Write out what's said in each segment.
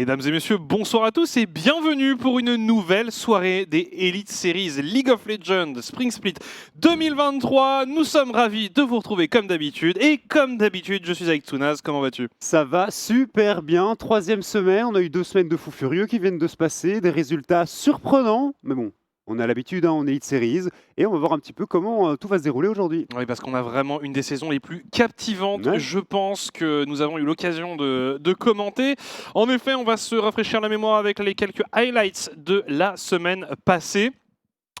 Mesdames et messieurs, bonsoir à tous et bienvenue pour une nouvelle soirée des Elite Series League of Legends Spring Split 2023. Nous sommes ravis de vous retrouver comme d'habitude. Et comme d'habitude, je suis avec Tounaz. Comment vas-tu? Ça va super bien. Troisième semaine, on a eu 2 semaines de fous furieux qui viennent de se passer. Des résultats surprenants. Mais bon, on a l'habitude, on est Elite Series. Et on va voir un petit peu comment tout va se dérouler aujourd'hui. Oui, parce qu'on a vraiment une des saisons les plus captivantes, Ouais. je pense, que nous avons eu l'occasion de commenter. En effet, on va se rafraîchir la mémoire avec les quelques highlights de la semaine passée.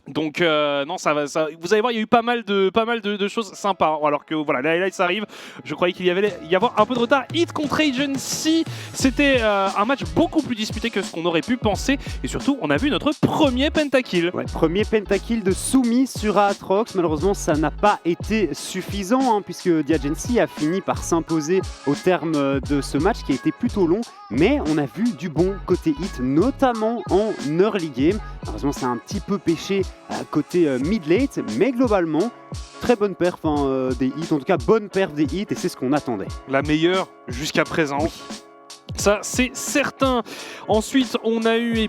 Donc non, ça va. Vous allez voir, il y a eu pas mal de choses sympas. Alors que voilà, les highlights arrivent. Je croyais qu'il y avait un peu de retard. Hit contre Agency, c'était un match beaucoup plus disputé que ce qu'on aurait pu penser. Et surtout, on a vu notre premier pentakill. Ouais, premier pentakill de Soumi sur Aatrox. Malheureusement, ça n'a pas été suffisant puisque The Agency a fini par s'imposer au terme de ce match qui a été plutôt long. Mais on a vu du bon côté Hit, notamment en early game. Malheureusement, c'est un petit peu péché côté mid-late, mais globalement, très bonne perf des Hits, en tout cas bonne perf des Hits, et c'est ce qu'on attendait. La meilleure jusqu'à présent. Oui. Ça, c'est certain. Ensuite, on a eu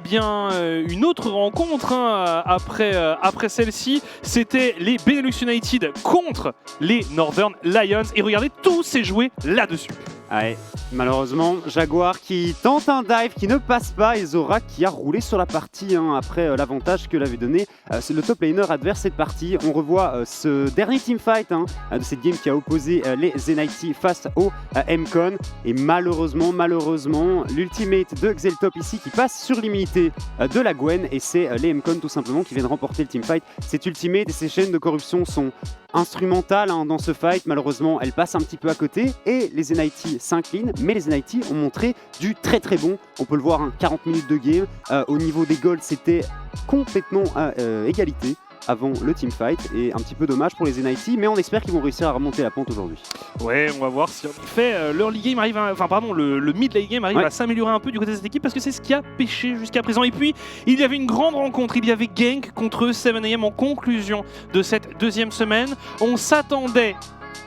une autre rencontre après celle-ci. C'était les Benelux United contre les Northern Lions. Et regardez, tout s'est joué là-dessus. Ouais, malheureusement, Jaguar qui tente un dive qui ne passe pas et Zora qui a roulé sur la partie après l'avantage que l'avait donné le top laner adverse cette partie. On revoit ce dernier teamfight de cette game qui a opposé les Zenity face au MCon et malheureusement, l'ultimate de Xeltop ici qui passe sur l'immunité de la Gwen et c'est les MCon tout simplement qui viennent remporter le teamfight. Cette ultimate et ces chaînes de corruption sont instrumentales dans ce fight. Malheureusement, elles passent un petit peu à côté et les Zenity s'inclinent, mais les Zenity ont montré du très très bon. On peut le voir, 40 minutes de game. Au niveau des golds, c'était complètement à égalité avant le teamfight et un petit peu dommage pour les Zenity, mais on espère qu'ils vont réussir à remonter la pente aujourd'hui. Ouais, on va voir si en effet l'early game arrive, le mid late game arrive à s'améliorer un peu du côté de cette équipe parce que c'est ce qui a pêché jusqu'à présent. Et puis il y avait une grande rencontre, il y avait Genk contre 7am en conclusion de cette deuxième semaine. On s'attendait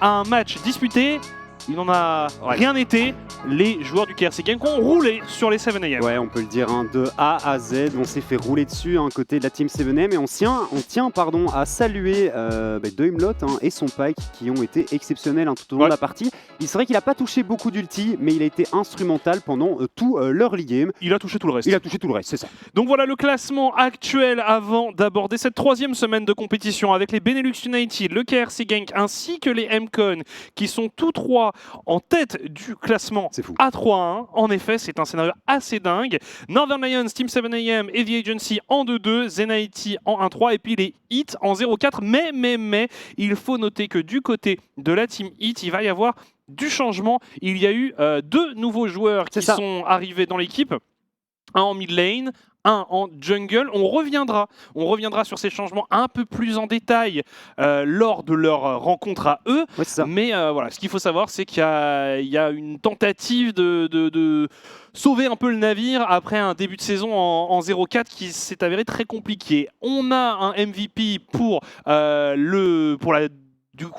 à un match disputé. Il n'en a rien été. Les joueurs du KRC Genk ont roulé sur les 7am. Ouais, on peut le dire, de A à Z, on s'est fait rouler dessus côté de la team 7am et on tient à saluer Doimlot et son Pike qui ont été exceptionnels tout au long de la partie. Il serait qu'il n'a pas touché beaucoup d'ulti, mais il a été instrumental pendant tout l'early game. Il a touché tout le reste. C'est ça. Donc voilà le classement actuel avant d'aborder cette troisième semaine de compétition avec les Benelux United, le KRC Genk ainsi que les MCon qui sont tous trois en tête du classement à 3-1. En effet, c'est un scénario assez dingue. Northern Lions, Team 7am et The Agency en 2-2, Zenity en 1-3 et puis les Hits en 0-4. Mais, il faut noter que du côté de la Team Hit, il va y avoir du changement. Il y a eu 2 nouveaux joueurs qui sont arrivés dans l'équipe. Un en mid lane, un en jungle. On reviendra sur ces changements un peu plus en détail lors de leur rencontre à eux. Mais voilà, ce qu'il faut savoir, c'est qu'il y a une tentative de sauver un peu le navire après un début de saison en 0-4 qui s'est avéré très compliqué. On a un MVP pour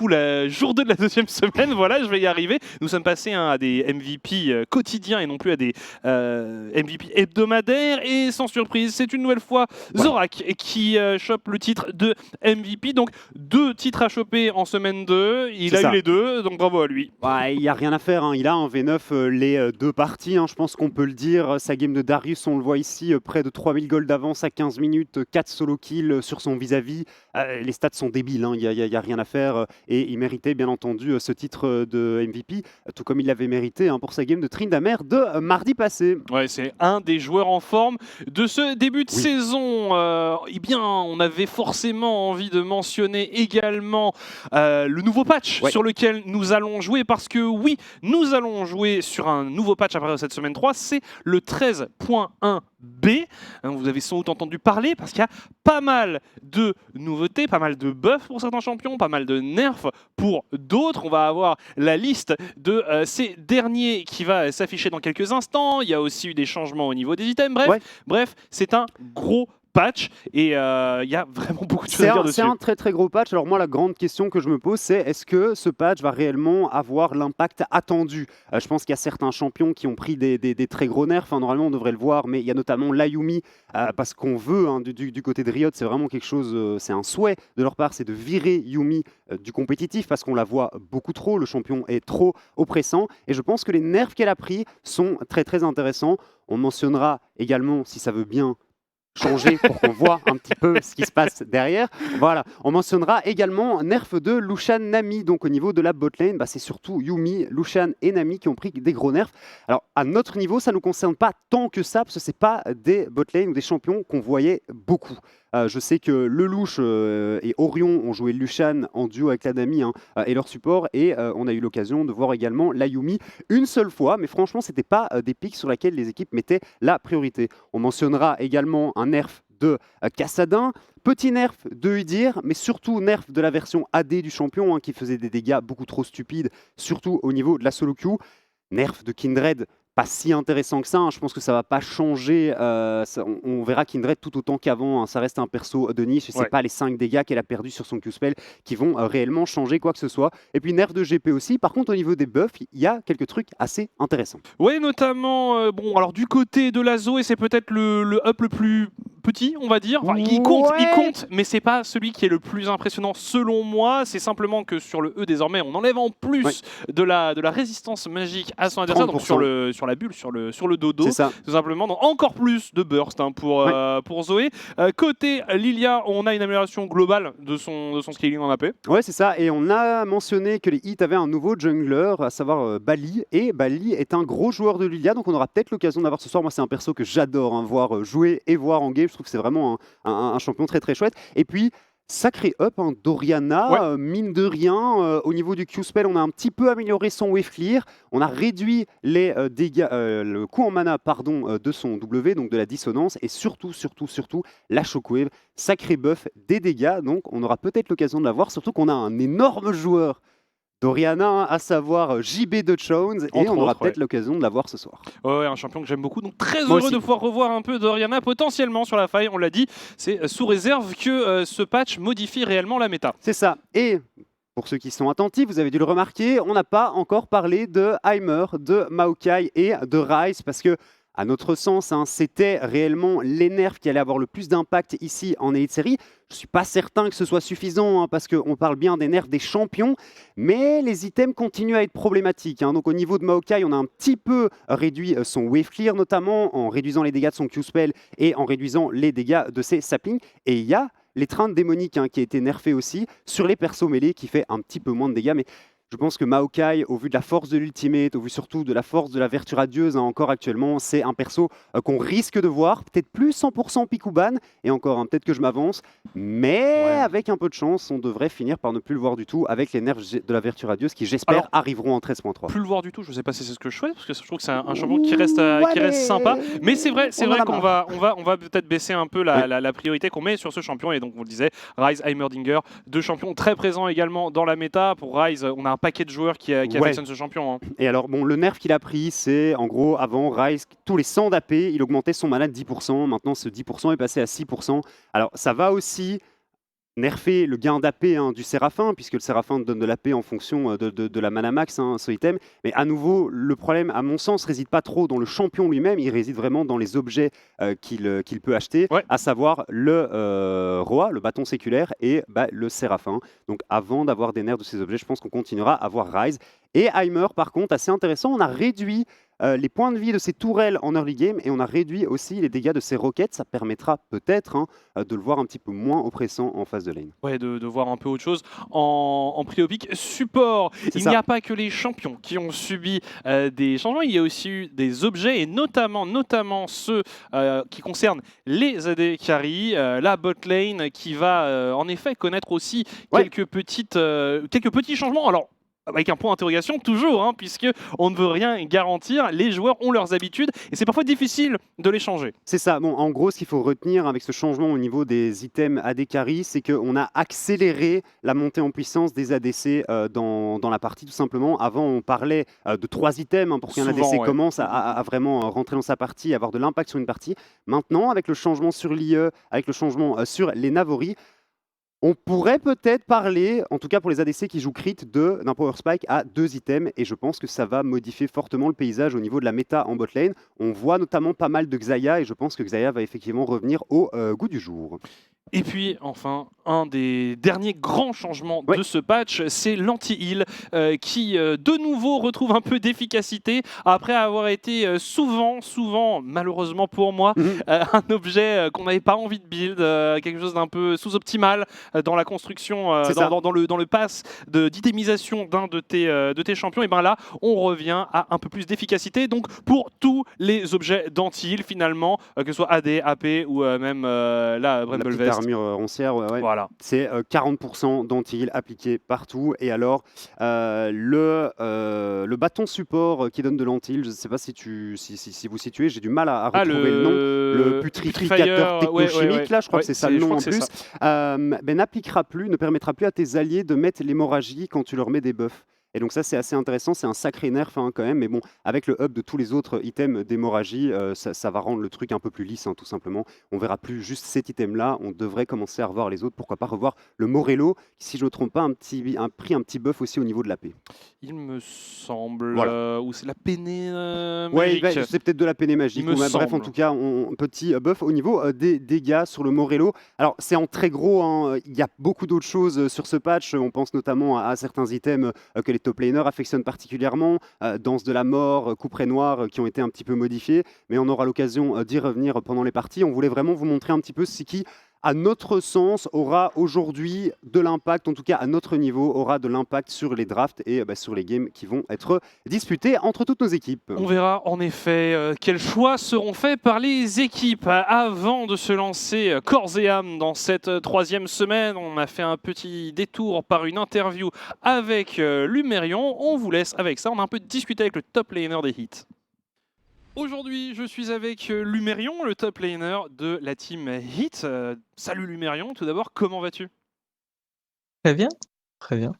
la jour 2 de la deuxième semaine, voilà, je vais y arriver. Nous sommes passés à des MVP quotidiens et non plus à des MVP hebdomadaires. Et sans surprise, c'est une nouvelle fois Zorak qui chope le titre de MVP. Donc 2 titres à choper en semaine 2. Il a eu les 2, donc bravo à lui. Il n'y a rien à faire, il a un V9 les 2 parties, je pense qu'on peut le dire. Sa game de Darius, on le voit ici, près de 3000 gold d'avance à 15 minutes, 4 solo kills sur son vis-à-vis. Les stats sont débiles, il n'y a rien à faire. Et il méritait bien entendu ce titre de MVP, tout comme il l'avait mérité pour sa game de Tryndamere de mardi passé. Ouais, c'est un des joueurs en forme de ce début de saison. On avait forcément envie de mentionner également le nouveau patch sur lequel nous allons jouer, parce que oui, nous allons jouer sur un nouveau patch à partir de cette semaine 3, c'est le 13.1 B. Vous avez sans doute entendu parler parce qu'il y a pas mal de nouveautés, pas mal de buffs pour certains champions, pas mal de nerfs pour d'autres. On va avoir la liste de ces derniers qui va s'afficher dans quelques instants. Il y a aussi eu des changements au niveau des items. Bref, c'est un gros patch et il y a vraiment beaucoup de choses à dire dessus. C'est un très très gros patch. Alors moi, la grande question que je me pose, c'est est-ce que ce patch va réellement avoir l'impact attendu? Je pense qu'il y a certains champions qui ont pris des très gros nerfs. Enfin, normalement, on devrait le voir, mais il y a notamment l'Ayumi, parce qu'on veut, hein, du côté de Riot, c'est vraiment quelque chose, c'est un souhait de leur part, c'est de virer Yumi du compétitif, parce qu'on la voit beaucoup trop, le champion est trop oppressant, et je pense que les nerfs qu'elle a pris sont très très intéressants. On mentionnera également, si ça veut bien changer pour qu'on voit un petit peu ce qui se passe derrière. Voilà, on mentionnera également nerf de Lucian Nami, donc au niveau de la botlane, c'est surtout Yumi, Lucian et Nami qui ont pris des gros nerfs. Alors à notre niveau, ça ne nous concerne pas tant que ça, parce que ce n'est pas des botlane ou des champions qu'on voyait beaucoup. Je sais que Lelouch et Orion ont joué Lucian en duo avec la Nami et leur support, et on a eu l'occasion de voir également l'Ayumi une seule fois, mais franchement, ce n'était pas des pics sur lesquels les équipes mettaient la priorité. On mentionnera également un nerf de Kassadin, petit nerf de Udyr, mais surtout nerf de la version AD du champion qui faisait des dégâts beaucoup trop stupides, surtout au niveau de la solo queue. Nerf de Kindred, pas si intéressant que ça. Je pense que ça va pas changer. On verra Kindred tout autant qu'avant. Ça reste un perso de niche et c'est pas les 5 dégâts qu'elle a perdus sur son Q-spell qui vont réellement changer quoi que ce soit. Et puis nerf de GP aussi. Par contre, au niveau des buffs, il y a quelques trucs assez intéressants. Oui, notamment, bon, alors du côté de la Zoé, c'est peut-être le up le plus petit, on va dire. Enfin, il compte, mais c'est pas celui qui est le plus impressionnant selon moi. C'est simplement que sur le E, désormais, on enlève en plus de la résistance magique à son adversaire, donc sur la bulle, sur le dodo, tout simplement. Donc encore plus de burst pour Zoé. Côté Lilia, on a une amélioration globale de son scaling en AP. Ouais, c'est ça. Et on a mentionné que les hits avaient un nouveau jungler, à savoir Bali. Et Bali est un gros joueur de Lilia, donc on aura peut-être l'occasion d'avoir ce soir. Moi, c'est un perso que j'adore, voir jouer et voir en game. Je trouve que c'est vraiment un champion très très chouette. Et puis, sacré up, Doriana, mine de rien, au niveau du Q-spell, on a un petit peu amélioré son wave clear, on a réduit les dégâts, le coût en mana de son W, donc de la dissonance, et surtout la shockwave, sacré buff des dégâts, donc on aura peut-être l'occasion de la voir, surtout qu'on a un énorme joueur Doriana, à savoir JB de Jones, et on aura peut-être l'occasion de la voir ce soir. Ouais, un champion que j'aime beaucoup, donc très heureux de pouvoir revoir un peu Doriana potentiellement sur la faille, on l'a dit, c'est sous réserve que ce patch modifie réellement la méta. C'est ça, et pour ceux qui sont attentifs, vous avez dû le remarquer, on n'a pas encore parlé de Heimer, de Maokai et de Ryze, parce que à notre sens, c'était réellement les nerfs qui allaient avoir le plus d'impact ici en Elite Series. Je ne suis pas certain que ce soit suffisant, parce qu'on parle bien des nerfs des champions, mais les items continuent à être problématiques. Donc au niveau de Maokai, on a un petit peu réduit son wave clear, notamment en réduisant les dégâts de son Q-spell et en réduisant les dégâts de ses saplings. Et il y a l'étreinte démonique qui a été nerfée aussi sur les persos mêlés, qui fait un petit peu moins de dégâts, mais je pense que Maokai, au vu de la force de l'ultimate, au vu surtout de la force de la vertu radieuse encore actuellement, c'est un perso qu'on risque de voir, peut-être plus 100% pick ou ban, et encore, peut-être que je m'avance, mais avec un peu de chance, on devrait finir par ne plus le voir du tout avec les nerfs de la vertu radieuse qui, j'espère, arriveront en 13.3. Plus le voir du tout, je ne sais pas si c'est ce que je souhaite, parce que je trouve que c'est un champion qui reste sympa, mais c'est vrai qu'on va peut-être baisser un peu la priorité qu'on met sur ce champion, et donc on le disait, Ryze, Heimerdinger, deux champions très présents également dans la méta. Pour Ryze, on a un paquet de joueurs qui affectionnent ce champion. Et alors, bon, le nerf qu'il a pris, c'est en gros, avant Ryze, tous les 100 d'AP, il augmentait son mana de 10%. Maintenant, ce 10% est passé à 6%. Alors, ça va aussi nerfer le gain d'AP du Séraphin, puisque le Séraphin donne de l'AP en fonction de la mana max, ce item. Mais à nouveau, le problème, à mon sens, ne réside pas trop dans le champion lui-même, il réside vraiment dans les objets qu'il peut acheter, à savoir le Roi, le bâton séculaire, et le Séraphin. Donc avant d'avoir des nerfs de ces objets, je pense qu'on continuera à voir Ryze. Et Heimer, par contre, assez intéressant, on a réduit les points de vie de ses tourelles en early game, et on a réduit aussi les dégâts de ses roquettes. Ça permettra peut-être de le voir un petit peu moins oppressant en phase de lane. Ouais, de voir un peu autre chose en prio-pick. Support, il n'y a pas que les champions qui ont subi des changements, il y a aussi eu des objets, et notamment ceux qui concernent les AD carry, la bot lane qui va en effet connaître aussi quelques petits changements. Alors, avec un point d'interrogation toujours, hein, puisque on ne veut rien garantir. Les joueurs ont leurs habitudes et c'est parfois difficile de les changer. C'est ça. Bon, en gros, ce qu'il faut retenir avec ce changement au niveau des items AD Carry, c'est qu'on a accéléré la montée en puissance des ADC dans la partie, tout simplement. Avant, on parlait de 3 items pour qu'un Souvent, ADC ouais. commence à vraiment rentrer dans sa partie, avoir de l'impact sur une partie. Maintenant, avec le changement sur l'IE, avec le changement sur les Navori, on pourrait peut-être parler, en tout cas pour les ADC qui jouent crit, d'un power spike à 2 items, et je pense que ça va modifier fortement le paysage au niveau de la méta en bot lane. On voit notamment pas mal de Xayah, et je pense que Xayah va effectivement revenir au goût du jour. Et puis enfin, un des derniers grands changements Ouais. de ce patch, c'est l'anti-heal qui de nouveau retrouve un peu d'efficacité après avoir été souvent, malheureusement pour moi, Mhm. un objet qu'on n'avait pas envie de build, quelque chose d'un peu sous-optimal dans la construction, C'est ça. dans le pass d'itemisation d'un de tes champions. Et bien là, on revient à un peu plus d'efficacité. Donc pour tous les objets d'anti-heal finalement, que ce soit AD, AP ou même là, La Bramble petite Vest. armure roncière, ouais. Voilà. C'est 40% d'anti-heal appliqué partout. Et alors, le bâton support qui donne de l'anti-heal, je ne sais pas si vous situez, j'ai du mal à retrouver le nom. Le putrificateur technochimique, là, je crois que c'est ça le nom en plus, n'appliquera plus, ne permettra plus à tes alliés de mettre l'hémorragie quand tu leur mets des buffs. Et donc ça, c'est assez intéressant, c'est un sacré nerf quand même, mais bon, avec le up de tous les autres items d'hémorragie, ça va rendre le truc un peu plus lisse, tout simplement. On verra plus juste cet item-là, on devrait commencer à revoir les autres, pourquoi pas revoir le Morello, qui, si je ne me trompe pas, a pris un petit buff aussi au niveau de l'AP. Il me semble, Voilà. ou c'est la peinée Ouais, magique. c'est peut-être de la peinée magique. Il me Bref, en semble. tout cas, petit buff au niveau des dégâts sur le Morello. Alors, c'est en très gros, il y a beaucoup d'autres choses sur ce patch. On pense notamment à certains items que les top laners affectionnent particulièrement. Danse de la mort, couperet noir, qui ont été un petit peu modifiés. Mais on aura l'occasion d'y revenir pendant les parties. On voulait vraiment vous montrer un petit peu ce qui, à notre sens, aura aujourd'hui de l'impact, en tout cas à notre niveau, aura de l'impact sur les drafts et sur les games qui vont être disputés entre toutes nos équipes. On verra en effet quels choix seront faits par les équipes avant de se lancer corps et âme dans cette troisième semaine. On a fait un petit détour par une interview avec Lumerion. On vous laisse avec ça. On a un peu discuté avec le top laner des hits. Aujourd'hui, je suis avec Lumerion, le top laner de la team Hit. Salut Lumerion, tout d'abord, comment vas-tu? Très bien, très bien.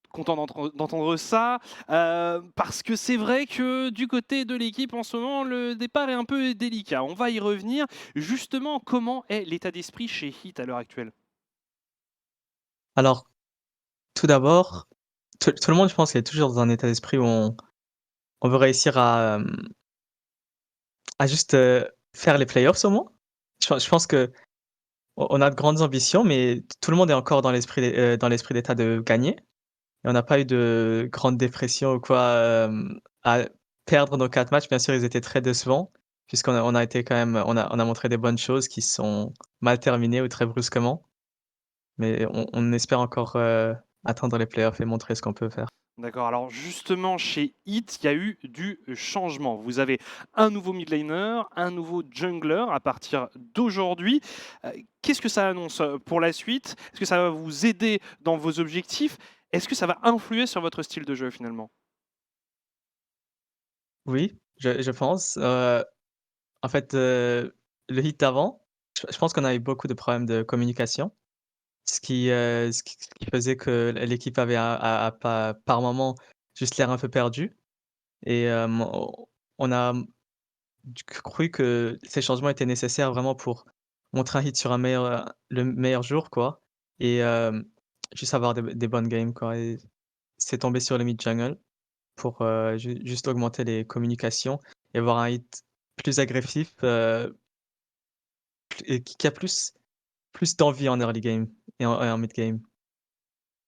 Content d'entendre ça, parce que c'est vrai que du côté de l'équipe en ce moment, le départ est un peu délicat. On va y revenir. Justement, comment est l'état d'esprit chez Hit à l'heure actuelle? Alors, tout d'abord, tout le monde, je pense, est toujours dans un état d'esprit où on veut réussir à juste, faire les playoffs au moins. Je pense qu'on on a de grandes ambitions, mais tout le monde est encore dans l'esprit d'état de gagner et on n'a pas eu de grande dépression ou quoi, à perdre nos 4 matchs. Bien sûr, ils étaient très décevants puisqu'on a été quand même on a montré des bonnes choses qui sont mal terminées ou très brusquement. Mais on espère encore, atteindre les playoffs et montrer ce qu'on peut faire. D'accord, alors justement chez Hit, il y a eu du changement. Vous avez un nouveau mid laner, un nouveau jungler à partir d'aujourd'hui. Qu'est-ce que ça annonce pour la suite? Est-ce que ça va vous aider dans vos objectifs? Est-ce que ça va influer sur votre style de jeu finalement? Oui, je pense, en fait, le hit d'avant, je pense qu'on a eu beaucoup de problèmes de communication, ce qui faisait que l'équipe avait à par moment juste l'air un peu perdu et on a cru que ces changements étaient nécessaires vraiment pour montrer un hit sur le meilleur jour quoi et juste avoir des bonnes games quoi et c'est tombé sur le mid jungle pour, juste augmenter les communications et avoir un hit plus agressif, et qui a plus d'envie en early game et en mid game.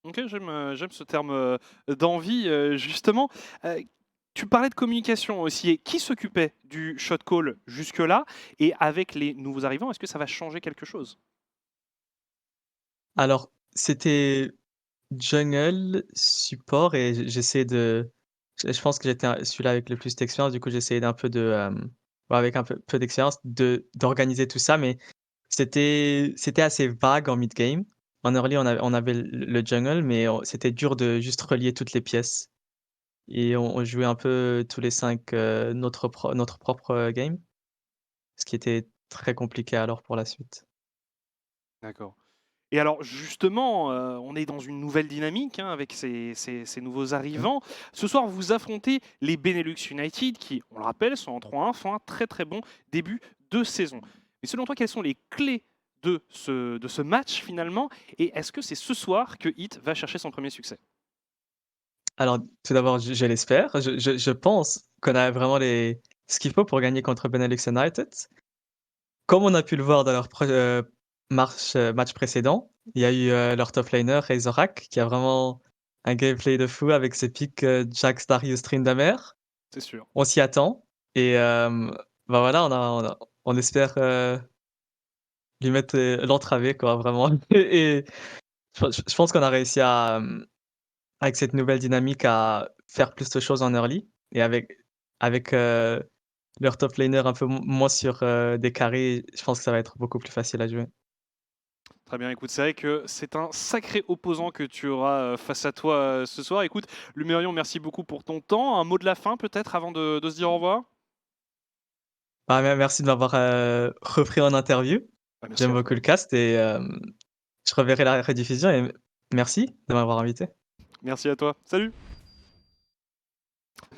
OK, j'aime ce terme, d'envie, justement. Heu, Tu parlais de communication aussi et qui s'occupait du shot call jusque-là? Et avec les nouveaux arrivants, est-ce que ça va changer quelque chose? Alors, c'était jungle, support et j'essayais de je pense que j'étais celui-là avec le plus d'expérience, du coup j'essayais d'un peu de, ouais, avec un peu d'expérience d'organiser tout ça, mais c'était assez vague en mid game. en early, on avait le jungle, mais c'était dur de juste relier toutes les pièces. Et on jouait un peu tous les 5 notre propre game, ce qui était très compliqué alors pour la suite. D'accord. Et alors justement, on est dans une nouvelle dynamique hein, avec ces nouveaux arrivants. Ce soir, vous affrontez les Benelux United qui, on le rappelle, sont en 3-1, font un très très bon début de saison. Mais selon toi, quelles sont les clés de ce match finalement? Et est-ce que c'est ce soir que Hit va chercher son premier succès? Alors, tout d'abord, je l'espère. Je pense qu'on a vraiment ce qu'il faut pour gagner contre Benelux United. Comme on a pu le voir dans leur match précédent, il y a eu leur top laner, Razorak, qui a vraiment un gameplay de fou avec ses pics Jax, Darius, Tryndamere. C'est sûr. On s'y attend et bah voilà, on espère lui mettre l'entraver quoi, vraiment. Et je pense qu'on a réussi à, avec cette nouvelle dynamique, à faire plus de choses en early et avec leur top laner un peu moins sur des carrés, je pense que ça va être beaucoup plus facile à jouer. Très bien, écoute, c'est vrai que c'est un sacré opposant que tu auras face à toi ce soir. Écoute, Lumérion, merci beaucoup pour ton temps. Un mot de la fin peut-être avant de se dire au revoir? Bah, merci de m'avoir repris en interview. Bah, merci J'aime à beaucoup toi. le cast et je reverrai la rediffusion et merci de m'avoir invité. Merci à toi. Salut.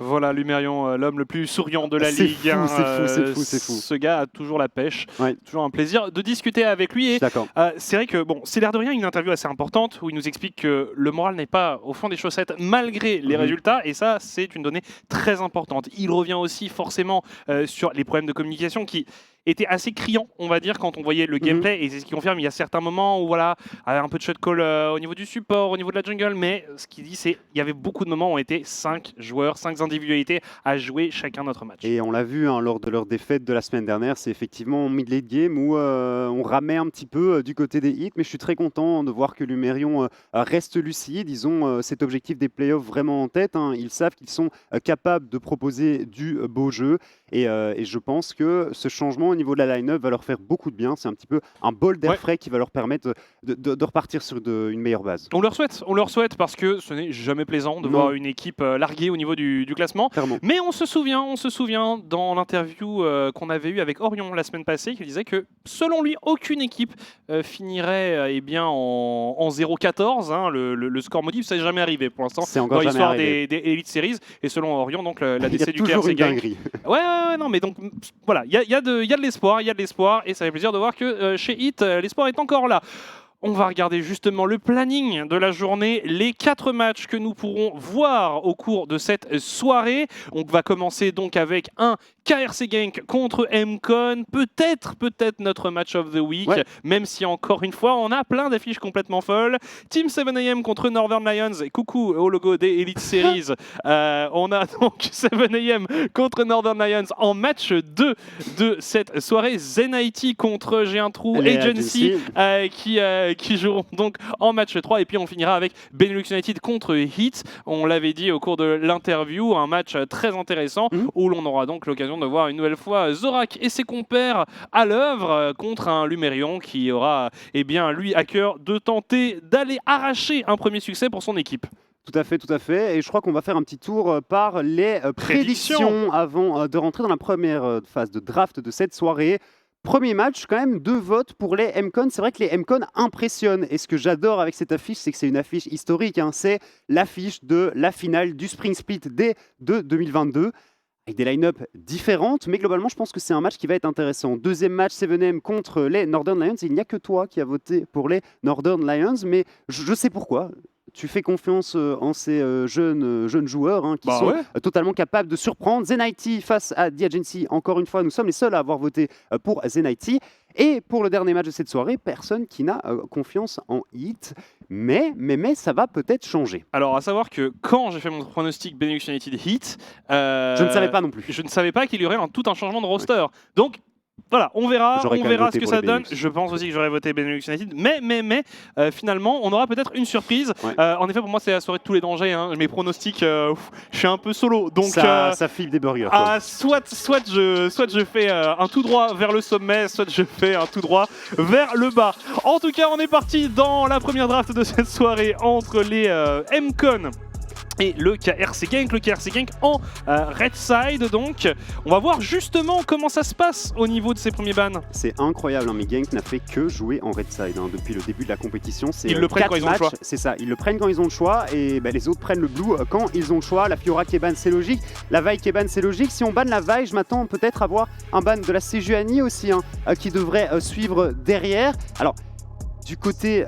Voilà, Lumérion, l'homme le plus souriant de la C'est ligue. fou, hein, c'est fou, c'est fou, c'est fou. Ce gars a toujours la pêche. Ouais. Toujours un plaisir de discuter avec lui. Je Et suis d'accord. c'est vrai que bon, c'est l'air de rien une interview assez importante où il nous explique que le moral n'est pas au fond des chaussettes malgré les résultats. Et ça, c'est une donnée très importante. Il revient aussi forcément sur les problèmes de communication qui étaient assez criants, on va dire, quand on voyait le gameplay. Et c'est ce qui confirme, il y a certains moments où voilà, un peu de shot call au niveau du support, au niveau de la jungle. Mais ce qu'il dit, c'est qu'il y avait beaucoup de moments où on était 5 joueurs, 5 individualités à jouer chacun notre match. Et on l'a vu hein, lors de leur défaite de la semaine dernière, c'est effectivement en mid-late game où on ramait un petit peu du côté des hits, mais je suis très content de voir que Lumérion reste lucide. Ils ont cet objectif des playoffs vraiment en tête. Hein. Ils savent qu'ils sont capables de proposer du beau jeu. Et je pense que ce changement au niveau de la line-up va leur faire beaucoup de bien. C'est un petit peu un bol d'air frais qui va leur permettre de repartir sur une meilleure base. On leur souhaite parce que ce n'est jamais plaisant de voir une équipe larguée au niveau du classement. Clairement. Mais on se souvient dans l'interview qu'on avait eue avec Orion la semaine passée, qu'il disait que selon lui, aucune équipe finirait eh bien, en 0-14. Hein, le score modif, ça n'est jamais arrivé pour l'instant dans l'histoire des Elite Series. Et selon Orion, donc la DC du KRC Gang. Ouais, non, mais donc voilà, il y a de l'espoir, et ça fait plaisir de voir que chez Hit, l'espoir est encore là. On va regarder justement le planning de la journée, les 4 matchs que nous pourrons voir au cours de cette soirée. On va commencer donc avec un KRC Genk contre MCon, peut-être notre match of the week, même si encore une fois on a plein d'affiches complètement folles. Team 7am contre Northern Lions, et coucou au logo des Elite Series. On a donc 7am contre Northern Lions en match 2 de cette soirée. Zen-IT contre, j'ai un trou, Agency qui joueront donc en match 3, et puis on finira avec Benelux United contre Heat. On l'avait dit au cours de l'interview, un match très intéressant où l'on aura donc l'occasion de voir une nouvelle fois Zorak et ses compères à l'œuvre contre un Lumérion qui aura lui à cœur de tenter d'aller arracher un premier succès pour son équipe. Tout à fait. Et je crois qu'on va faire un petit tour par les prédictions avant de rentrer dans la première phase de draft de cette soirée. Premier match, quand même, 2 votes pour les MCon. C'est vrai que les MCon impressionnent. Et ce que j'adore avec cette affiche, c'est que c'est une affiche historique. Hein. C'est l'affiche de la finale du Spring Split de 2022. Avec des line-up différentes, mais globalement, je pense que c'est un match qui va être intéressant. Deuxième match, 7am contre les Northern Lions. Il n'y a que toi qui as voté pour les Northern Lions, mais je sais pourquoi. Tu fais confiance en ces jeunes joueurs hein, qui sont totalement capables de surprendre. Zen-IT face à The Agency, encore une fois, nous sommes les seuls à avoir voté pour Zen-IT. Et pour le dernier match de cette soirée, personne qui n'a confiance en Hit. Mais ça va peut-être changer. Alors, à savoir que quand j'ai fait mon pronostic Benelux United Hit, je ne savais pas non plus. Je ne savais pas qu'il y aurait tout un changement de roster. Donc, Voilà, on verra J'aurais quand même ce voté que pour ça les donne. Benelux. Je pense aussi que j'aurais voté Benelux United, mais finalement, on aura peut-être une surprise. Ouais. En effet, pour moi, c'est la soirée de tous les dangers. Hein. Mes pronostics, je suis un peu solo, donc Ça file des burgers. Quoi. soit je fais un tout droit vers le sommet, soit je fais un tout droit vers le bas. En tout cas, on est parti dans la première draft de cette soirée entre les MCon et le KRC Genk en red side. Donc on va voir justement comment ça se passe au niveau de ces premiers bans. C'est incroyable, hein, mais Genk n'a fait que jouer en red side hein, depuis le début de la compétition. Ils le prennent quand ils ont le choix. C'est ça, ils le prennent quand ils ont le choix et les autres prennent le blue quand ils ont le choix. La Fiora qui est ban, c'est logique. La Vi qui est ban, c'est logique. Si on banne la Vi, je m'attends peut-être à voir un ban de la Sejuani aussi hein, qui devrait suivre derrière. Alors, du côté...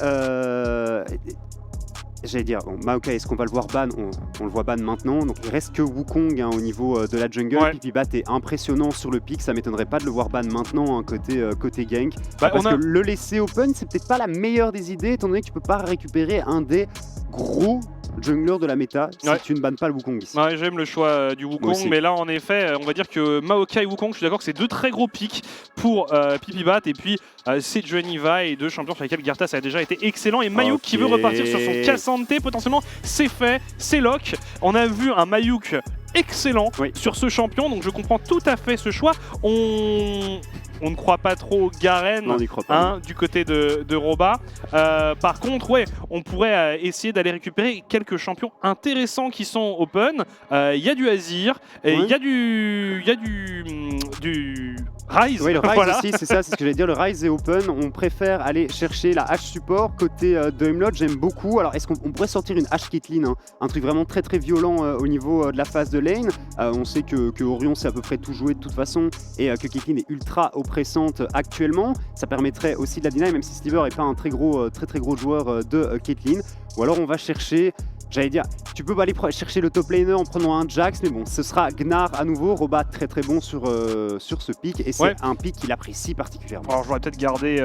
J'allais dire, bon, Maokai, est-ce qu'on va le voir ban? On le voit ban maintenant, donc il reste que Wukong hein, au niveau de la jungle. Ouais. Pipibat est impressionnant sur le pic, ça m'étonnerait pas de le voir ban maintenant hein, côté Genk. Bah, parce que le laisser open, c'est peut-être pas la meilleure des idées, étant donné que tu peux pas récupérer un des gros jungler de la méta si tu ne bannes pas le Wukong ici. Ouais, j'aime le choix du Wukong, mais là en effet, on va dire que Maokai et Wukong, je suis d'accord que c'est deux très gros pics pour Pipibat, et puis Sejuani Vi, deux champions sur lesquels Gartas a déjà été excellent, et Mayuk qui veut repartir sur son Cassante, potentiellement c'est fait, c'est lock. On a vu un Mayuk excellent sur ce champion, donc je comprends tout à fait ce choix. On ne croit pas trop au Garen du côté de Roba. Par contre, on pourrait essayer d'aller récupérer quelques champions intéressants qui sont open. Il y a du Azir, il y a du Ryze. Oui, le Ryze aussi, c'est ça, c'est ce que j'allais dire. Le Ryze est open. On préfère aller chercher la hache support côté de Hemlod. J'aime beaucoup. Alors, est-ce qu'on pourrait sortir une hache Caitlyn hein, un truc vraiment très très violent au niveau de la phase de lane. On sait que Orion sait à peu près tout jouer de toute façon et que Caitlyn est ultra oppressante actuellement. Ça permettrait aussi de la deny, même si Sliver n'est pas un très gros joueur de Caitlyn. Ou alors on va chercher, j'allais dire, tu peux aller chercher le top laner en prenant un Jax, mais bon, ce sera Gnar à nouveau. Roba très très bon sur ce pick et c'est un pick qu'il apprécie particulièrement. Alors j'aurais peut-être gardé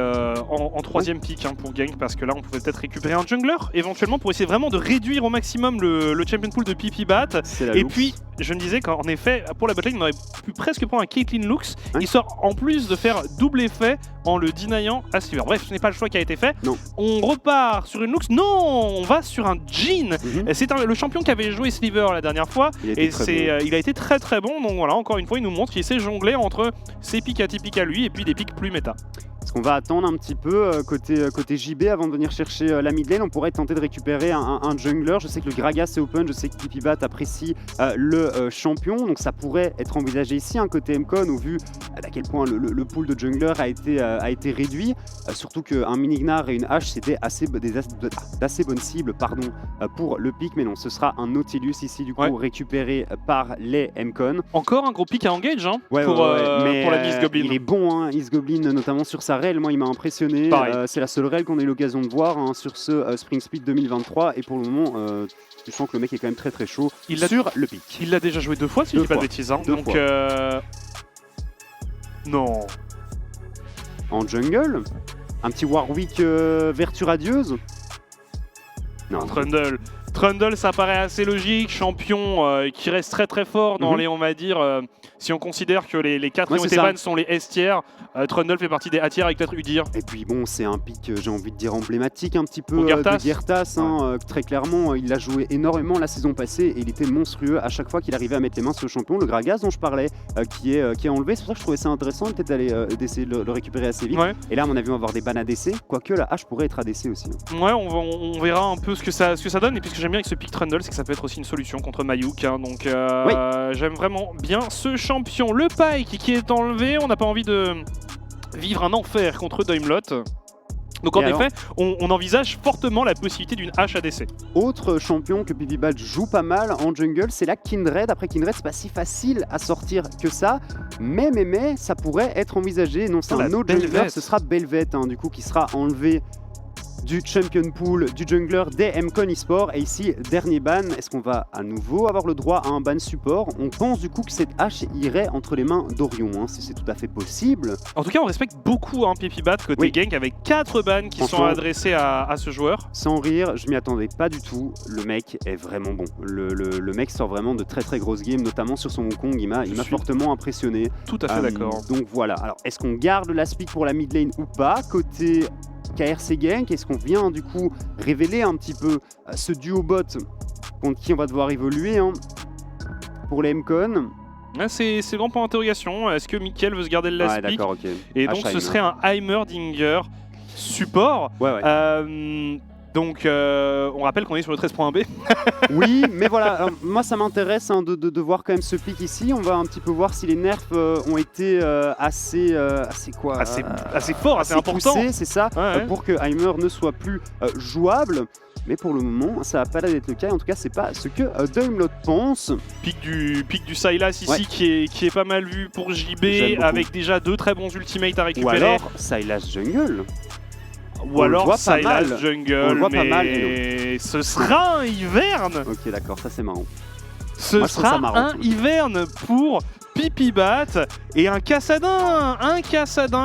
en troisième pick hein, pour Genk, parce que là on pouvait peut-être récupérer un jungler éventuellement pour essayer vraiment de réduire au maximum le champion pool de Pipibat. Et puis je me disais qu'en effet pour la botlane on aurait pu presque prendre un Caitlyn Lux, histoire en plus de faire double effet en le denyant à Sliver. Bref, ce n'est pas le choix qui a été fait. Non. On repart sur une Lux, non, on va sur un Jhin. C'est le champion qui avait joué Sliver la dernière fois et il a été très très bon. Donc voilà, encore une fois il nous montre qu'il sait jongler entre ses pics atypiques à lui et puis des pics plus méta. Est-ce qu'on va attendre un petit peu côté JB avant de venir chercher la mid lane? On pourrait tenter de récupérer un jungler. Je sais que le Gragas est open, je sais que Pipibat apprécie le champion, donc ça pourrait être envisagé ici, hein, côté MCon, au vu d'à quel point le pool de jungler a été réduit. Surtout qu'un mini-gnar et une hache, c'était d'assez bonnes cibles pour le pick, mais non, ce sera un Nautilus ici, du coup, récupéré par les MCon. Encore un gros pick à engage hein, pour la Miss Goblin. Il est bon, hein, Miss Goblin, notamment sur sa rail, moi il m'a impressionné. C'est la seule rail qu'on a eu l'occasion de voir hein, sur ce Spring Split 2023 et pour le moment tu sens que le mec est quand même très très chaud sur le pick. Il l'a déjà joué 2 fois si je dis pas de bêtises. Hein. Donc non. En jungle, un petit Warwick vertu radieuse. Non. Trundle, ça paraît assez logique, champion qui reste très très fort dans les, on va dire, si on considère que les 4 qui ont été ban sont les S tiers, Trundle fait partie des A tiers avec peut-être Udyr. Et puis bon, c'est un pick, j'ai envie de dire emblématique un petit peu de Gertas, hein, très clairement, il l'a joué énormément la saison passée et il était monstrueux à chaque fois qu'il arrivait à mettre les mains sur le champion. Le Gragas dont je parlais, qui est enlevé, c'est pour ça que je trouvais ça intéressant peut-être d'essayer de le récupérer assez vite. Et là, à mon avis, on va avoir des bans ADC, quoique la hache pourrait être ADC aussi. Hein. Ouais, on verra un peu ce que ça donne, et puis ce que j'aime bien avec ce pick Trundle, c'est que ça peut être aussi une solution contre Mayuk, hein, donc j'aime vraiment bien ce champion. Le Pyke qui est enlevé, on n'a pas envie de vivre un enfer contre Daimlot. Donc en effet, on envisage fortement la possibilité d'une hache ADC. Autre champion que Pipibat joue pas mal en jungle, c'est la Kindred. Après Kindred, c'est pas si facile à sortir que ça, mais ça pourrait être envisagé. Non, c'est un autre jungler, ce sera Belvet, hein, du coup, qui sera enlevé du Champion Pool, du jungler, des MCon eSport. Et ici, dernier ban, est-ce qu'on va à nouveau avoir le droit à un ban support? On pense du coup que cette hache irait entre les mains d'Orion, hein, si c'est tout à fait possible. En tout cas, on respecte beaucoup PPBat côté gank avec 4 bans qui sont adressés à ce joueur. Sans rire, je m'y attendais pas du tout. Le mec est vraiment bon. Le mec sort vraiment de très grosses games, notamment sur son Wukong. Il m'a fortement impressionné. Tout à fait d'accord. Donc voilà. Alors, est-ce qu'on garde la speed pour la mid lane ou pas? Côté KRC Gank, est-ce qu'on vient du coup révéler un petit peu ce duo bot contre qui on va devoir évoluer pour les MCon? C'est le grand point d'interrogation. Est-ce que Mickaël veut se garder le last pick? Okay. Et donc ce serait un Heimerdinger support. Donc on rappelle qu'on est sur le 13.1b. Oui, mais voilà, alors, moi ça m'intéresse de voir quand même ce pic ici. On va un petit peu voir si les nerfs ont été assez forts, assez importants. C'est ça, pour que Heimer ne soit plus jouable. Mais pour le moment, ça n'a pas l'air d'être le cas. En tout cas, c'est pas ce que Daimlot pense. Pic du Sylas ici qui est pas mal vu pour JB, avec déjà 2 très bons ultimates à récupérer. Ou alors Sylas Jungle. Ou alors Sylas Jungle, on le voit pas mal, ce sera un Ivern. Ok, d'accord, ça c'est marrant. Ce sera un Ivern pour PPBat et un Kassadin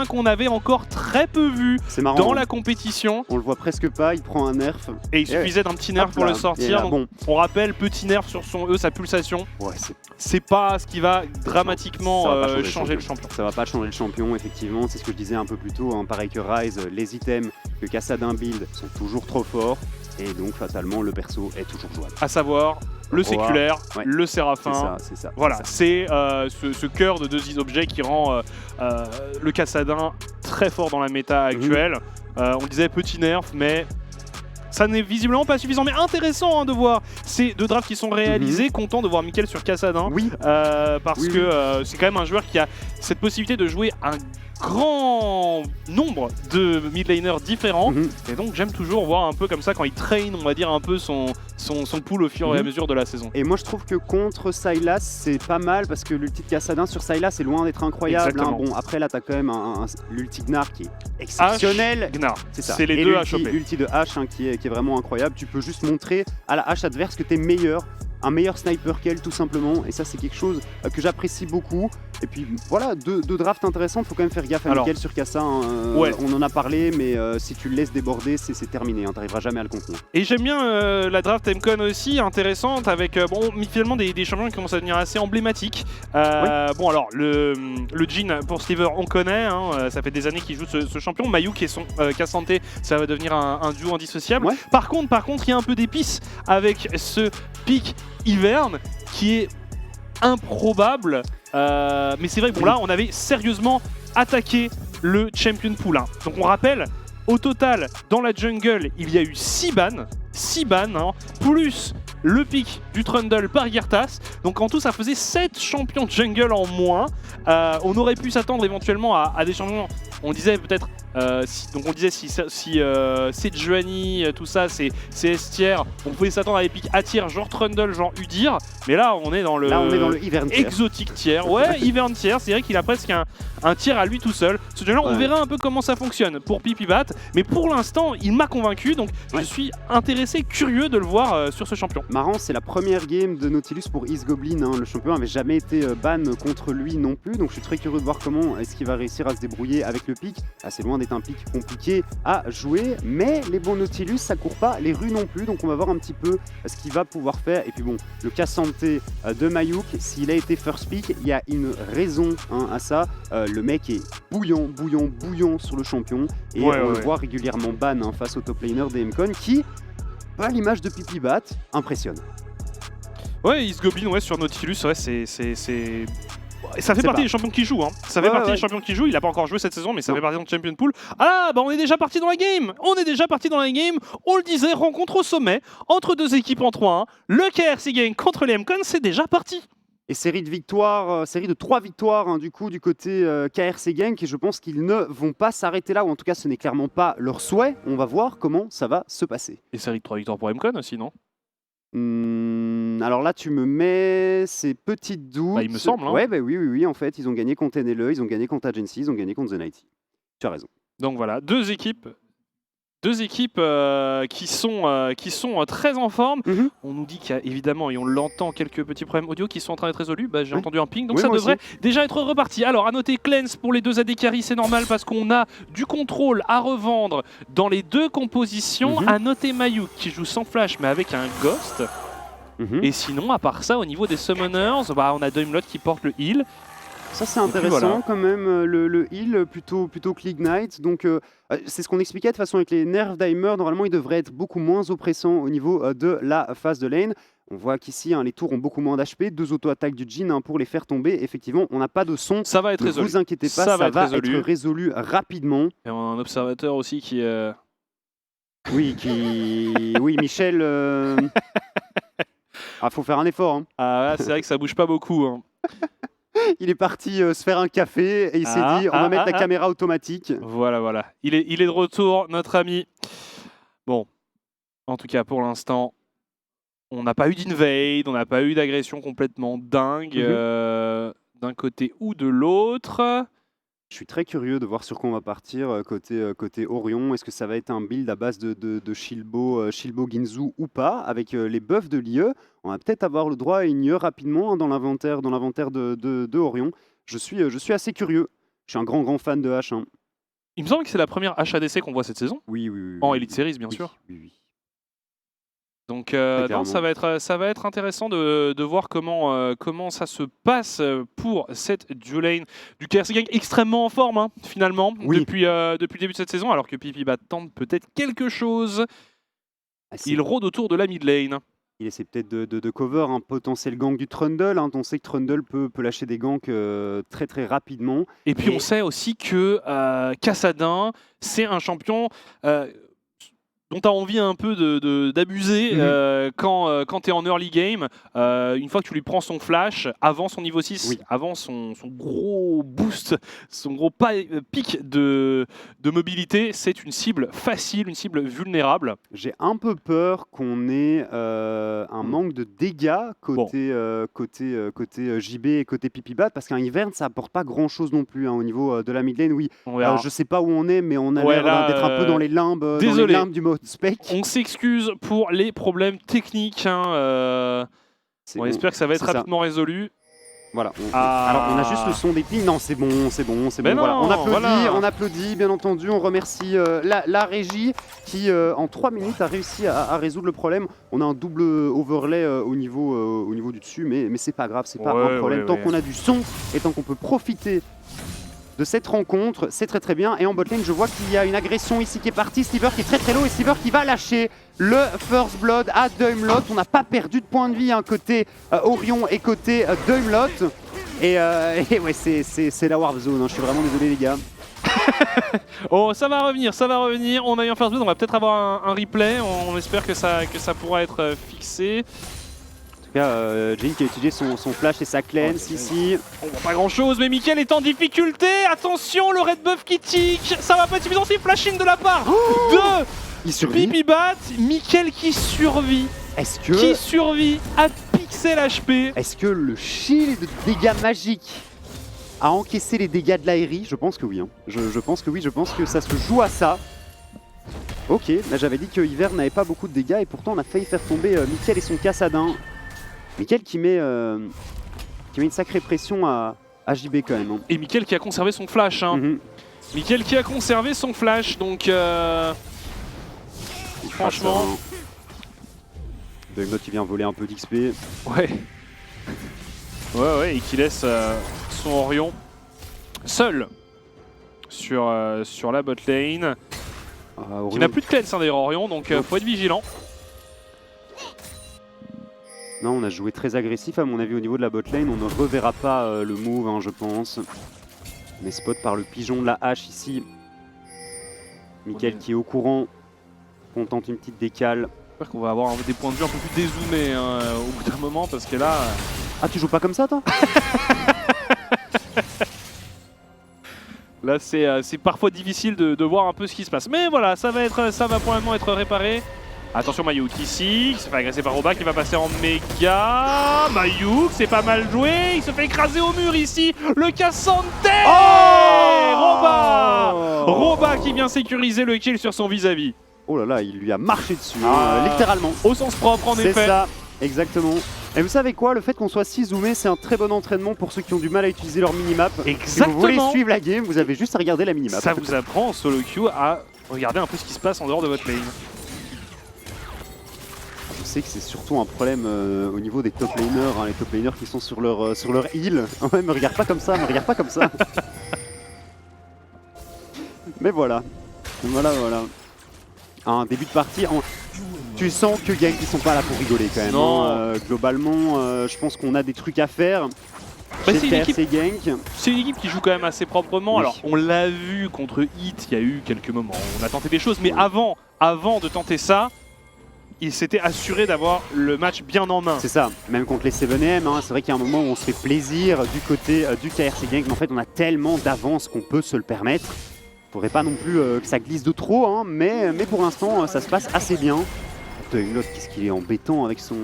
qu'on avait encore très peu vu dans la compétition. On le voit presque pas, il prend un nerf. Et il suffisait d'un petit nerf pour le sortir. Donc, on rappelle, petit nerf sur son sa pulsation. Ouais, c'est pas ce qui va dramatiquement changer le champion. Ça va pas changer le champion, effectivement. C'est ce que je disais un peu plus tôt. Hein. Pareil que Ryze, les items que Kassadin build sont toujours trop forts. Et donc, fatalement, le perso est toujours jouable. À savoir le séculaire, le séraphin. C'est ça. Voilà, c'est ce cœur de 2 objets qui rend le Kassadin très fort dans la méta actuelle. On disait petit nerf, mais ça n'est visiblement pas suffisant. Mais intéressant de voir ces 2 drafts qui sont réalisés. Content de voir Mickaël sur Kassadin. Parce que c'est quand même un joueur qui a cette possibilité de jouer un grand nombre de mid laners différents. Et donc j'aime toujours voir un peu comme ça quand il train, on va dire, un peu son pool au fur et à mesure de la saison. Et moi je trouve que contre Sylas c'est pas mal parce que l'ulti de Kassadin sur Sylas est loin d'être incroyable. Hein. Bon, après là t'as quand même l'ulti Gnar qui est exceptionnel. Gnar, c'est les 2 à choper. L'ulti de H qui est vraiment incroyable. Tu peux juste montrer à la H adverse que t'es meilleur. Un meilleur sniper qu'elle tout simplement, et ça c'est quelque chose que j'apprécie beaucoup. Et puis voilà, deux drafts intéressants, faut quand même faire gaffe à Mickaël sur Kassa, hein. On en a parlé, mais si tu le laisses déborder, c'est terminé, hein. T'arriveras jamais à le contenir. Et j'aime bien la draft MCon aussi, intéressante, avec finalement des champions qui commencent à devenir assez emblématiques. Bon alors, le Jhin pour Sliver, on connaît, hein, ça fait des années qu'il joue ce champion. Mayuk et son Cassante, ça va devenir un duo indissociable. Par contre, il y a un peu d'épices avec ce pic Ivern qui est improbable, mais c'est vrai que là on avait sérieusement attaqué le Champion Pool 1. Donc on rappelle, au total dans la jungle il y a eu 6 bans, hein, plus le pic du Trundle par Girtas. Donc en tout ça faisait 7 champions de jungle en moins. On aurait pu s'attendre éventuellement à des champions, on disait peut-être si Sejuani, tout ça, c'est S-tier, on pouvait s'attendre à des pics A tier, genre Trundle, genre Udyr, mais là on est dans le Ivern tier. Exotique tier. Ivern tier, c'est vrai qu'il a presque un tier à lui tout seul. Ce genre, on verra un peu comment ça fonctionne pour PPBat, mais pour l'instant il m'a convaincu, donc je suis intéressé, curieux de le voir sur ce champion. Marrant, c'est la première game de Nautilus pour Isgoblin, hein. Le champion n'avait jamais été ban contre lui non plus, donc je suis très curieux de voir comment est-ce qu'il va réussir à se débrouiller avec le pic. C'est loin d'être un pic compliqué à jouer, mais les bons Nautilus ça court pas les rues non plus, donc on va voir un petit peu ce qu'il va pouvoir faire. Et puis bon, le Cassante de Mayuk, s'il a été first pick, il y a une raison à ça. Le mec est bouillant sur le champion, et on le voit régulièrement ban face au top laner des MCon qui, à l'image de PPBat, impressionne. Ouais, Isgoblin sur Nautilus, ça fait partie des champions qui jouent, hein. Ça fait partie des champions qui jouent. Il a pas encore joué cette saison, mais ça fait partie de Champion Pool. Ah bah on est déjà parti dans la game. On le disait, rencontre au sommet entre 2 équipes en 3-1. Le KRC Gang contre les MCon, c'est déjà parti. Et série de 3 victoires, hein, du coup du côté KRC Gang, et je pense qu'ils ne vont pas s'arrêter là, ou en tout cas ce n'est clairement pas leur souhait. On va voir comment ça va se passer. Et série de 3 victoires pour MCon aussi, non? Alors là, tu me mets ces petites doutes. Il me semble. Hein. Oui, en fait, ils ont gagné contre NLE, ils ont gagné contre Agency, ils ont gagné contre The Nighty. Tu as raison. Donc voilà, 2 équipes Deux équipes qui sont très en forme. On nous dit qu'il y a évidemment, et on l'entend, quelques petits problèmes audio qui sont en train d'être résolus. Bah, j'ai entendu un ping, donc oui, ça devrait déjà être reparti. Alors à noter Cleanse pour les deux AD carry, c'est normal parce qu'on a du contrôle à revendre dans les deux compositions. À noter Mayuk qui joue sans flash mais avec un Ghost. Et sinon, à part ça, au niveau des Summoners, bah, on a Doimlot qui porte le heal. Ça c'est intéressant quand même, le heal plutôt que l'Ignite, donc c'est ce qu'on expliquait de toute façon avec les nerfs d'Aimer, normalement il devrait être beaucoup moins oppressant au niveau de la phase de lane. On voit qu'ici les tours ont beaucoup moins d'HP, 2 auto-attaques du Jhin pour les faire tomber, effectivement on n'a pas de son, ça va être résolu. Ne vous inquiétez pas, ça va être résolu rapidement. Et on a un observateur aussi qui... Oui, oui Michel, faut faire un effort. Hein. Ah c'est vrai que ça bouge pas beaucoup. Hein. Il est parti se faire un café et il s'est dit on va mettre la caméra automatique. Voilà. Il est de retour, notre ami. Bon, en tout cas pour l'instant, on n'a pas eu d'invade, on n'a pas eu d'agression complètement dingue d'un côté ou de l'autre. Je suis très curieux de voir sur quoi on va partir côté Orion. Est-ce que ça va être un build à base de Shilbo Ginzu ou pas, avec les buffs de l'IE? On va peut-être avoir le droit à une IE rapidement dans l'inventaire de Orion. Je suis assez curieux. Je suis un grand fan de H. Hein. Il me semble que c'est la première HADC qu'on voit cette saison. Oui. En Elite Series, bien sûr. Oui. Donc non, ça va être intéressant de voir comment ça se passe pour cette duo lane du KRC Gang extrêmement en forme hein, finalement depuis le début de cette saison, alors que Pipibat tente peut-être quelque chose. Il rôde autour de la mid lane. Il essaie peut-être de cover un potentiel gank du Trundle. Hein. On sait que Trundle peut lâcher des ganks très rapidement. Et puis on sait aussi que Kassadin, c'est un champion dont tu as envie un peu d'abuser quand tu es en early game. Une fois que tu lui prends son flash, avant son niveau 6, avant son gros boost, son gros pic de mobilité, c'est une cible facile, une cible vulnérable. J'ai un peu peur qu'on ait un manque de dégâts côté JB et côté Pipibat, parce qu'un Ivern, ça apporte pas grand-chose non plus hein, au niveau de la mid lane. Oui, je sais pas où on est, mais on a l'air d'être un peu dans les limbes, du mode spec. On s'excuse pour les problèmes techniques. Hein, on espère que ça va être rapidement résolu. Voilà. Alors on a juste le son des pings. Non, c'est bon. Voilà. On applaudit, bien entendu. On remercie la régie qui, en 3 minutes, a réussi à résoudre le problème. On a un double overlay au niveau du dessus, mais c'est pas grave, c'est pas un problème. Tant qu'on a du son et tant qu'on peut profiter de cette rencontre, c'est très bien. Et en botlane, je vois qu'il y a une agression ici qui est partie. Sliver qui est très low et Sliver qui va lâcher le First Blood à Doimlot. On n'a pas perdu de points de vie hein, côté Orion et côté Doimlot. Et ouais, c'est la Warp Zone. Hein. Je suis vraiment désolé les gars. Oh, ça va revenir. On a eu un First Blood, on va peut-être avoir un replay. On espère que ça pourra être fixé. En tout cas, Jhin qui a utilisé son flash et sa cleanse ici. On voit pas grand chose, mais Mickaël est en difficulté. Attention, le red buff qui tique. Ça va pas être suffisant, c'est flashing de la part de Pipibat. Mickaël qui survit. Qui survit à pixel HP. Est-ce que le shield dégâts magiques a encaissé les dégâts de l'Aérie? Je pense que oui. Hein. Je pense que oui, je pense que ça se joue à ça. Ok, là j'avais dit que Ivern n'avait pas beaucoup de dégâts et pourtant on a failli faire tomber Mickaël et son Kassadin. Mickaël qui met une sacrée pression à JB quand même. Hein. Et Mickaël qui a conservé son flash. Hein. Mickaël qui a conservé son flash, donc franchement... Doimlot qui vient voler un peu d'XP. Ouais, et qui laisse son Orion seul sur la bot lane. Qui n'a plus de cleanse hein, d'ailleurs Orion, donc faut être vigilant. Non, on a joué très agressif à mon avis au niveau de la bot lane. On ne reverra pas le move, hein, je pense. On est spot par le pigeon de la hache ici. Mickaël qui est au courant. On tente une petite décale. J'espère qu'on va avoir des points de vue un peu plus dézoomés hein, au bout d'un moment parce que là... Ah, tu joues pas comme ça toi? Là c'est parfois difficile de voir un peu ce qui se passe. Mais voilà, ça va probablement être réparé. Attention Mayuk ici, qui se fait agresser par Roba qui va passer en méga. Mayuk, c'est pas mal joué, il se fait écraser au mur ici. Le Cassante. Roba qui vient sécuriser le kill sur son vis-à-vis. Oh là là, il lui a marché dessus, Ah. littéralement. Au sens propre, en C'est effet. ça, exactement. Et vous savez quoi, le fait qu'on soit 6 zoomés, c'est un très bon entraînement pour ceux qui ont du mal à utiliser leur minimap. Si Exactement. vous voulez suivre la game, vous avez juste à regarder la minimap. Ça vous apprend en solo queue à regarder un peu ce qui se passe en dehors de votre lane. Je sais que c'est surtout un problème au niveau des top laners, hein, les top laners qui sont sur leur heal. Ouais, me regarde pas comme ça, me regarde pas comme ça. Mais voilà, voilà. Un début de partie, tu sens que Genk ils sont pas là pour rigoler quand même. Non. Hein. Globalement, je pense qu'on a des trucs à faire. Bah, Chez c'est une TRC équipe- Genk. C'est une équipe qui joue quand même assez proprement. Oui. Alors, on l'a vu contre Hit, il y a eu quelques moments où on a tenté des choses, mais avant de tenter ça, il s'était assuré d'avoir le match bien en main. C'est ça, même contre les 7M, hein, c'est vrai qu'il y a un moment où on se fait plaisir du côté du KRC Genk, mais en fait on a tellement d'avance qu'on peut se le permettre. Faudrait pas non plus que ça glisse de trop, hein, mais pour l'instant ça se passe assez bien. L'autre, qu'est-ce qu'il est embêtant avec son...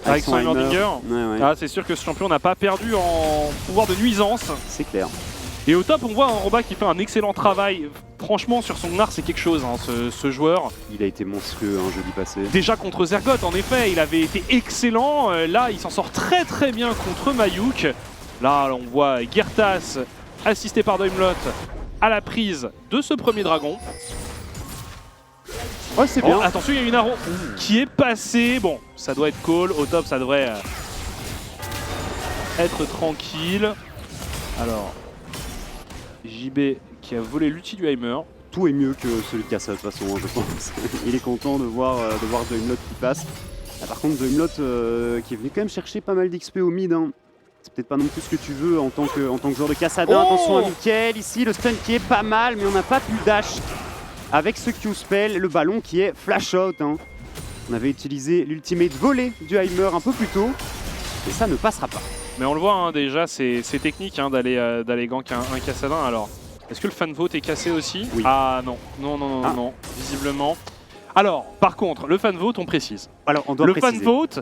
Avec son Heimerdinger. Ouais. Ah, c'est sûr que ce champion n'a pas perdu en pouvoir de nuisance. C'est clair. Et au top, on voit un Roba qui fait un excellent travail. Franchement, sur son art, c'est quelque chose, hein, ce joueur. Il a été monstrueux jeudi passé. Déjà contre Zergoth, en effet, il avait été excellent. Là, il s'en sort très bien contre Mayuk. Là, on voit Gertas, assisté par Doimlot, à la prise de ce premier dragon. Ouais, c'est Oh, bien. attention, il y a une arrow qui est passée. Bon, ça doit être call. Au top, ça devrait être tranquille. Alors, JB qui a volé l'ulti du Heimer. Tout est mieux que celui de Kassa de toute façon, hein, je pense. Il est content de voir Doimlot qui passe. Ah, par contre, Doimlot qui est venu quand même chercher pas mal d'XP au mid. Hein. C'est peut-être pas non plus ce que tu veux en tant que joueur de Kassadin. Oh, attention à Mickaël ici, le stun qui est pas mal, mais on n'a pas pu dash avec ce Q-spell, le ballon qui est flash out. Hein. On avait utilisé l'ultimate volée du Heimer un peu plus tôt, et ça ne passera pas. Mais on le voit hein, déjà, c'est technique hein, d'aller gank un Kassadin. Alors, est-ce que le fan vote est cassé aussi? Oui. Ah non, non, visiblement. Alors, par contre, le fan vote, on précise. Alors, on doit Le préciser. fan vote,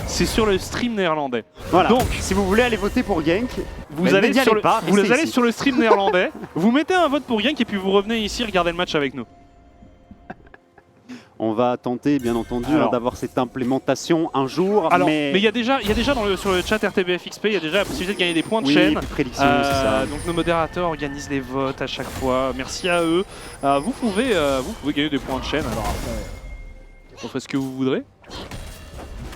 c'est sur le stream néerlandais. Voilà. Donc, si vous voulez aller voter pour Genk, vous bah, allez, n'y sur allez le, pas, vous restez allez ici. sur le stream néerlandais, vous mettez un vote pour Genk et puis vous revenez ici regarder le match avec nous. on va tenter bien entendu Alors. d'avoir cette implémentation un jour. Alors, mais il y a déjà sur le chat RTBFXP, il y a déjà la possibilité de gagner des points de oui, chaîne. puis prédiction, c'est ça. Donc nos modérateurs organisent les votes à chaque fois. Merci à eux. Vous pouvez gagner des points de chaîne. Alors après, on fait ce que vous voudrez.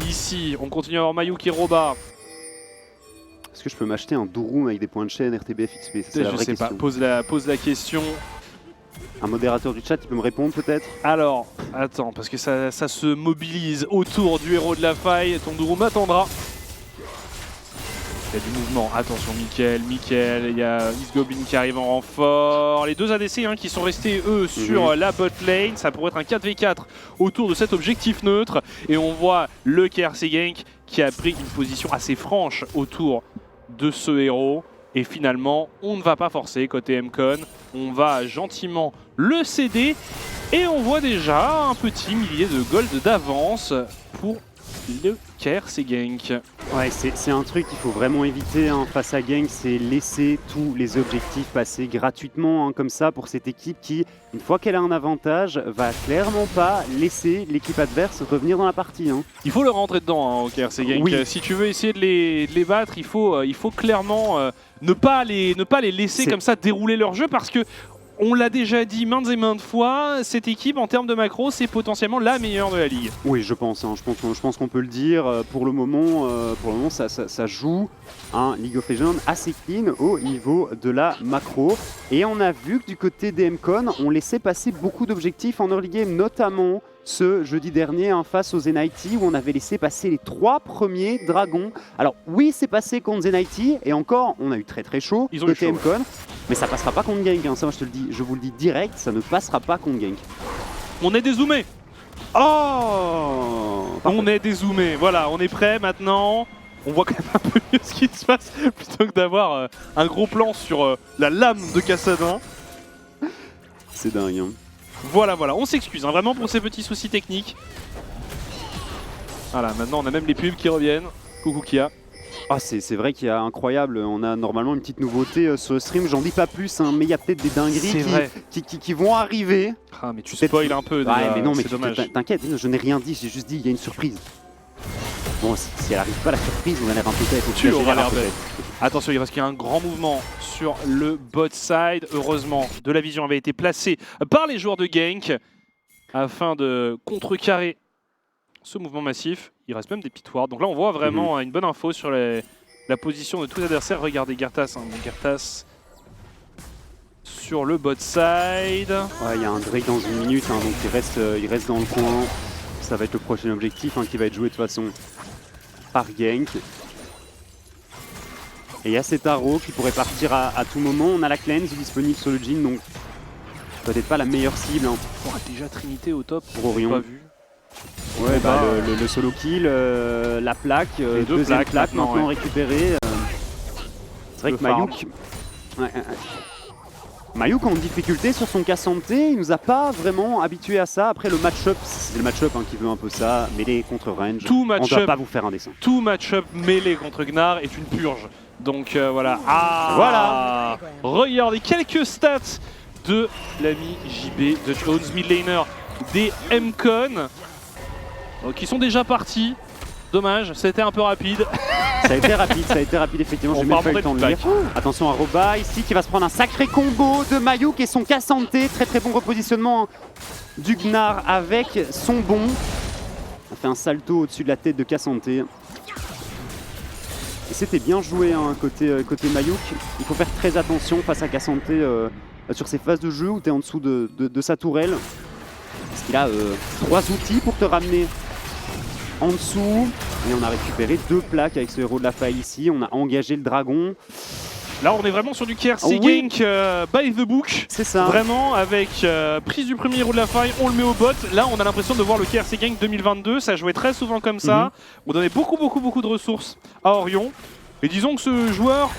Ici, on continue à avoir Mayuk et Roba. Est-ce que je peux m'acheter un Durum avec des points de chaîne RTBFXP? C'est la Je vraie sais pas. question. Pose la question. Un modérateur du chat, il peut me répondre peut-être? Alors, attends, parce que ça se mobilise autour du héros de la faille. Ton Durum attendra. Il y a du mouvement. Attention, Mickaël. Il y a Isgobin qui arrive en renfort. Les deux ADC hein, qui sont restés, eux, sur la bot lane. Ça pourrait être un 4v4 autour de cet objectif neutre. Et on voit le KRC Genk qui a pris une position assez franche autour de ce héros. Et finalement, on ne va pas forcer côté MCon. On va gentiment le céder. Et on voit déjà un petit millier de gold d'avance pour le KRC Genk. Ouais, c'est un truc qu'il faut vraiment éviter hein, face à Genk, c'est laisser tous les objectifs passer gratuitement hein, comme ça pour cette équipe qui, une fois qu'elle a un avantage, va clairement pas laisser l'équipe adverse revenir dans la partie. Hein. Il faut le rentrer dedans hein, au KRC Genk. Oui. Si tu veux essayer de les battre, il faut clairement ne pas les laisser comme ça dérouler leur jeu parce que on l'a déjà dit maintes et maintes fois, cette équipe en termes de macro, c'est potentiellement la meilleure de la ligue. Oui, je pense. Hein, je pense qu'on peut le dire. Pour le moment, ça joue un League of Legends assez clean au niveau de la macro. Et on a vu que du côté des MCon, on laissait passer beaucoup d'objectifs en early game, notamment ce jeudi dernier hein, face aux Zenity où on avait laissé passer les 3 premiers dragons. Alors oui, c'est passé contre Zenity et encore, on a eu très chaud Ils ont eu côté chaud, MCon, mais ça passera pas contre Genk. Hein, ça, moi, je vous le dis direct, ça ne passera pas contre Genk. On est dézoomé. Oh, On est dézoomé. Voilà, on est prêt maintenant. On voit quand même un peu mieux ce qui se passe plutôt que d'avoir un gros plan sur la lame de Kassadin. c'est dingue. Hein. Voilà, on s'excuse hein, vraiment pour ces petits soucis techniques. Voilà, maintenant on a même les pubs qui reviennent. Coucou Kia. Ah, c'est vrai qu'il y a incroyable, on a normalement une petite nouveauté sur le stream, j'en dis pas plus, hein, mais il y a peut-être des dingueries qui vont arriver. Ah mais tu spoil un peu, ouais, mais non, mais dommage. T'inquiète, je n'ai rien dit, j'ai juste dit il y a une surprise. Bon, si elle arrive pas la surprise, on a l'air un peu tête. Tu auras l'air bête. Attention, parce qu'il y a un grand mouvement sur le bot side. Heureusement, de la vision avait été placée par les joueurs de Genk afin de contrecarrer ce mouvement massif. Il reste même des pit wards. Donc là, on voit vraiment une bonne info sur la position de tous les adversaires. Regardez Gartas, hein. Gartas sur le bot side. Ouais, il y a un Drake dans une minute, hein, donc il reste dans le coin. Ça va être le prochain objectif, hein, qui va être joué de toute façon par Genk. Et il y a cet arrow qui pourrait partir à tout moment. On a la cleanse disponible sur le Jhin, donc peut-être pas la meilleure cible. Hein. Oh, déjà Trinité au top pour Orion. Pas vu. Ouais, bah, le solo kill, la plaque, deuxième plaque maintenant récupérée. C'est vrai que Mayuk... Mayuk en difficulté sur son K'Sante, il nous a pas vraiment habitué à ça. Après le match-up, c'est le match-up hein, qui veut un peu ça, mêlée contre range, on ne doit pas vous faire un dessin. Tout match-up mêlé contre Gnar est une purge. Donc voilà. Ah, voilà. Regardez quelques stats de l'ami JB de Jones, mid laner des MCon, qui sont déjà partis. Dommage, c'était un peu rapide. Ça a été rapide effectivement, j'ai même pas eu le temps de lire. Attention à Roba ici qui va se prendre un sacré combo de Mayuk et son K'Sante. Très bon repositionnement du Gnar avec son bon. On a fait un salto au-dessus de la tête de K'Sante. Et c'était bien joué hein, côté Mayuk. Il faut faire très attention face à K'Sante sur ces phases de jeu où tu es en dessous de sa tourelle. Parce qu'il a 3 outils pour te ramener en dessous, et on a récupéré 2 plaques avec ce héros de la faille ici, on a engagé le dragon. Là on est vraiment sur du KRC Genk by the book. C'est ça. Vraiment avec prise du premier héros de la faille, on le met au bot. Là on a l'impression de voir le KRC Genk 2022, ça jouait très souvent comme ça. On donnait beaucoup de ressources à Orion. Et disons que ce joueur,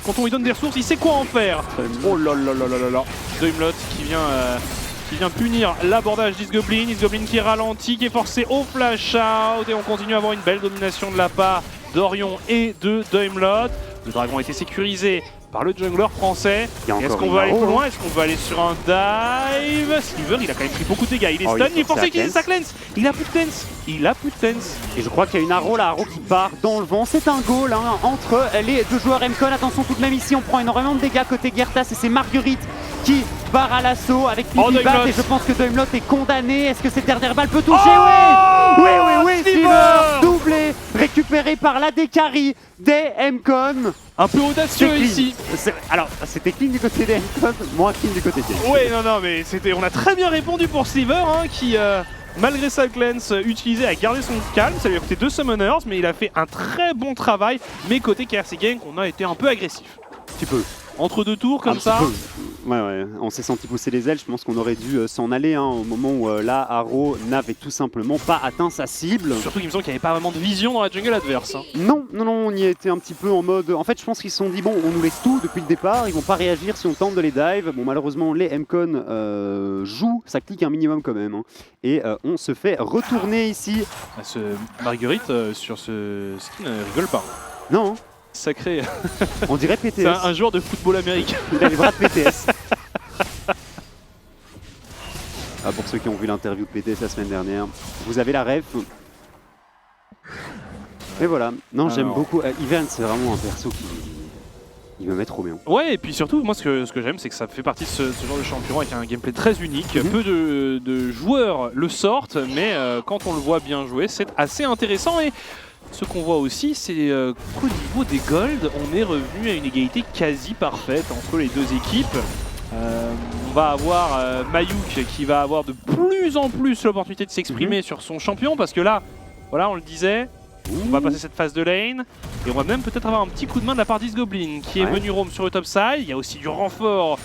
quand on lui donne des ressources, il sait quoi en faire. Oh là là là là là là. Doimlot qui vient punir l'abordage d'Isgoblin. Isgoblin qui ralentit, qui est forcé au flash out. Et on continue à avoir une belle domination de la part d'Orion et de Doimlot. Le dragon a été sécurisé par le jungler français. Est-ce qu'on va aller plus loin? Est-ce qu'on va aller sur un dive? Sliver, il a quand même pris beaucoup de dégâts. Il est stun, il est forcé à utiliser sa cleanse. Il a plus de tense. Et je crois qu'il y a une arrow, la arrow qui part dans le vent. C'est un goal hein, entre les deux joueurs MCon. Attention tout de même ici, on prend énormément de dégâts côté Gertas et c'est Marguerite qui part à l'assaut avec Pipibat et je pense que Doimlot est condamné. Est-ce que cette dernière balle peut toucher? Oui, Sliver doublé, récupéré par la Dekari des MCon. Un peu audacieux ici. Alors, c'était clean du côté des MCon, moins clean du côté de Ouais, non, mais on a très bien répondu pour Sliver hein, qui, malgré sa cleanse utilisée, a gardé son calme. Ça lui a coûté 2 summoners, mais il a fait un très bon travail. Mais côté KRC Genk, on a été un peu agressif. Un petit peu. Entre 2 tours comme ça. Ouais, on s'est senti pousser les ailes, je pense qu'on aurait dû s'en aller hein, au moment où là, Arrow n'avait tout simplement pas atteint sa cible. Surtout qu'il me semble qu'il n'y avait pas vraiment de vision dans la jungle adverse. Hein. Non, on y était un petit peu en mode... En fait, je pense qu'ils se sont dit, bon, on nous laisse tout depuis le départ, ils vont pas réagir si on tente de les dive. Bon, malheureusement, les MCon jouent, ça clique un minimum quand même. Hein. Et on se fait retourner ici. Marguerite, sur ce skin, rigole pas. Non. Sacré. On dirait PTS. C'est un joueur de football américain. Il a les bras de PTS. Pour ceux qui ont vu l'interview de PTS la semaine dernière, vous avez la ref. Et voilà. Non, j'aime beaucoup. Ivern, c'est vraiment un perso qui me met trop bien. Ouais, et puis surtout, moi, ce que j'aime, c'est que ça fait partie de ce genre de champion avec un gameplay très unique. Peu de joueurs le sortent, mais quand on le voit bien jouer, c'est assez intéressant. Et ce qu'on voit aussi, c'est qu'au niveau des golds, on est revenu à une égalité quasi parfaite entre les deux équipes. On va avoir Mayuk qui va avoir de plus en plus l'opportunité de s'exprimer sur son champion, parce que là, voilà, on le disait, on va passer cette phase de lane, et on va même peut-être avoir un petit coup de main de la part d'Isgoblin qui est venu roam sur le top side. Il y a aussi du renfort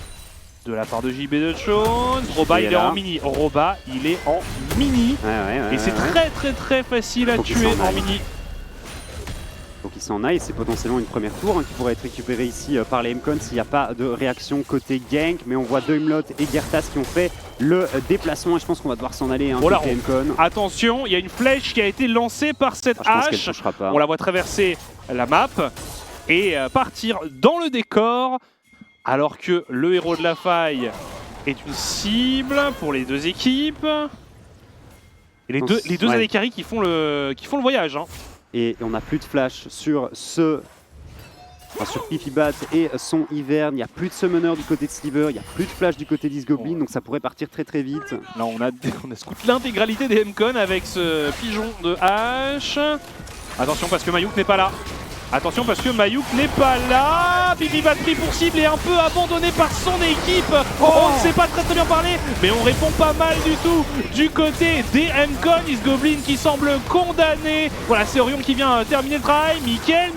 de la part de JB de Jones. Roba, il est en mini. Roba, il est en mini. Et c'est très facile à tuer en mini. Donc il s'en aille, c'est potentiellement une première tour qui pourrait être récupérée ici par les MCon s'il n'y a pas de réaction côté Genk. Mais on voit Doimlot et Gertas qui ont fait le déplacement et je pense qu'on va devoir s'en aller côté MCon. Attention, il y a une flèche qui a été lancée par cette hache. On la voit traverser la map et partir dans le décor alors que le héros de la faille est une cible pour les deux équipes. Et les deux Adekari qui font le voyage. Hein. Et on n'a plus de flash sur sur Pipibat et son Hiverne. Il n'y a plus de Summoner du côté de Sliver, il n'y a plus de flash du côté d'Isgoblin, donc ça pourrait partir très très vite. Là on a scout l'intégralité des MCon avec ce pigeon de hache. Attention parce que Mayuk n'est pas là. Attention parce que Mayuk n'est pas là. Pipibat pris pour cible et un peu abandonné par son équipe. On ne sait pas très bien parler, mais on répond pas mal du tout du côté des MCon. Isgoblin qui semble condamné. Voilà, c'est Orion qui vient terminer le travail. Mickaël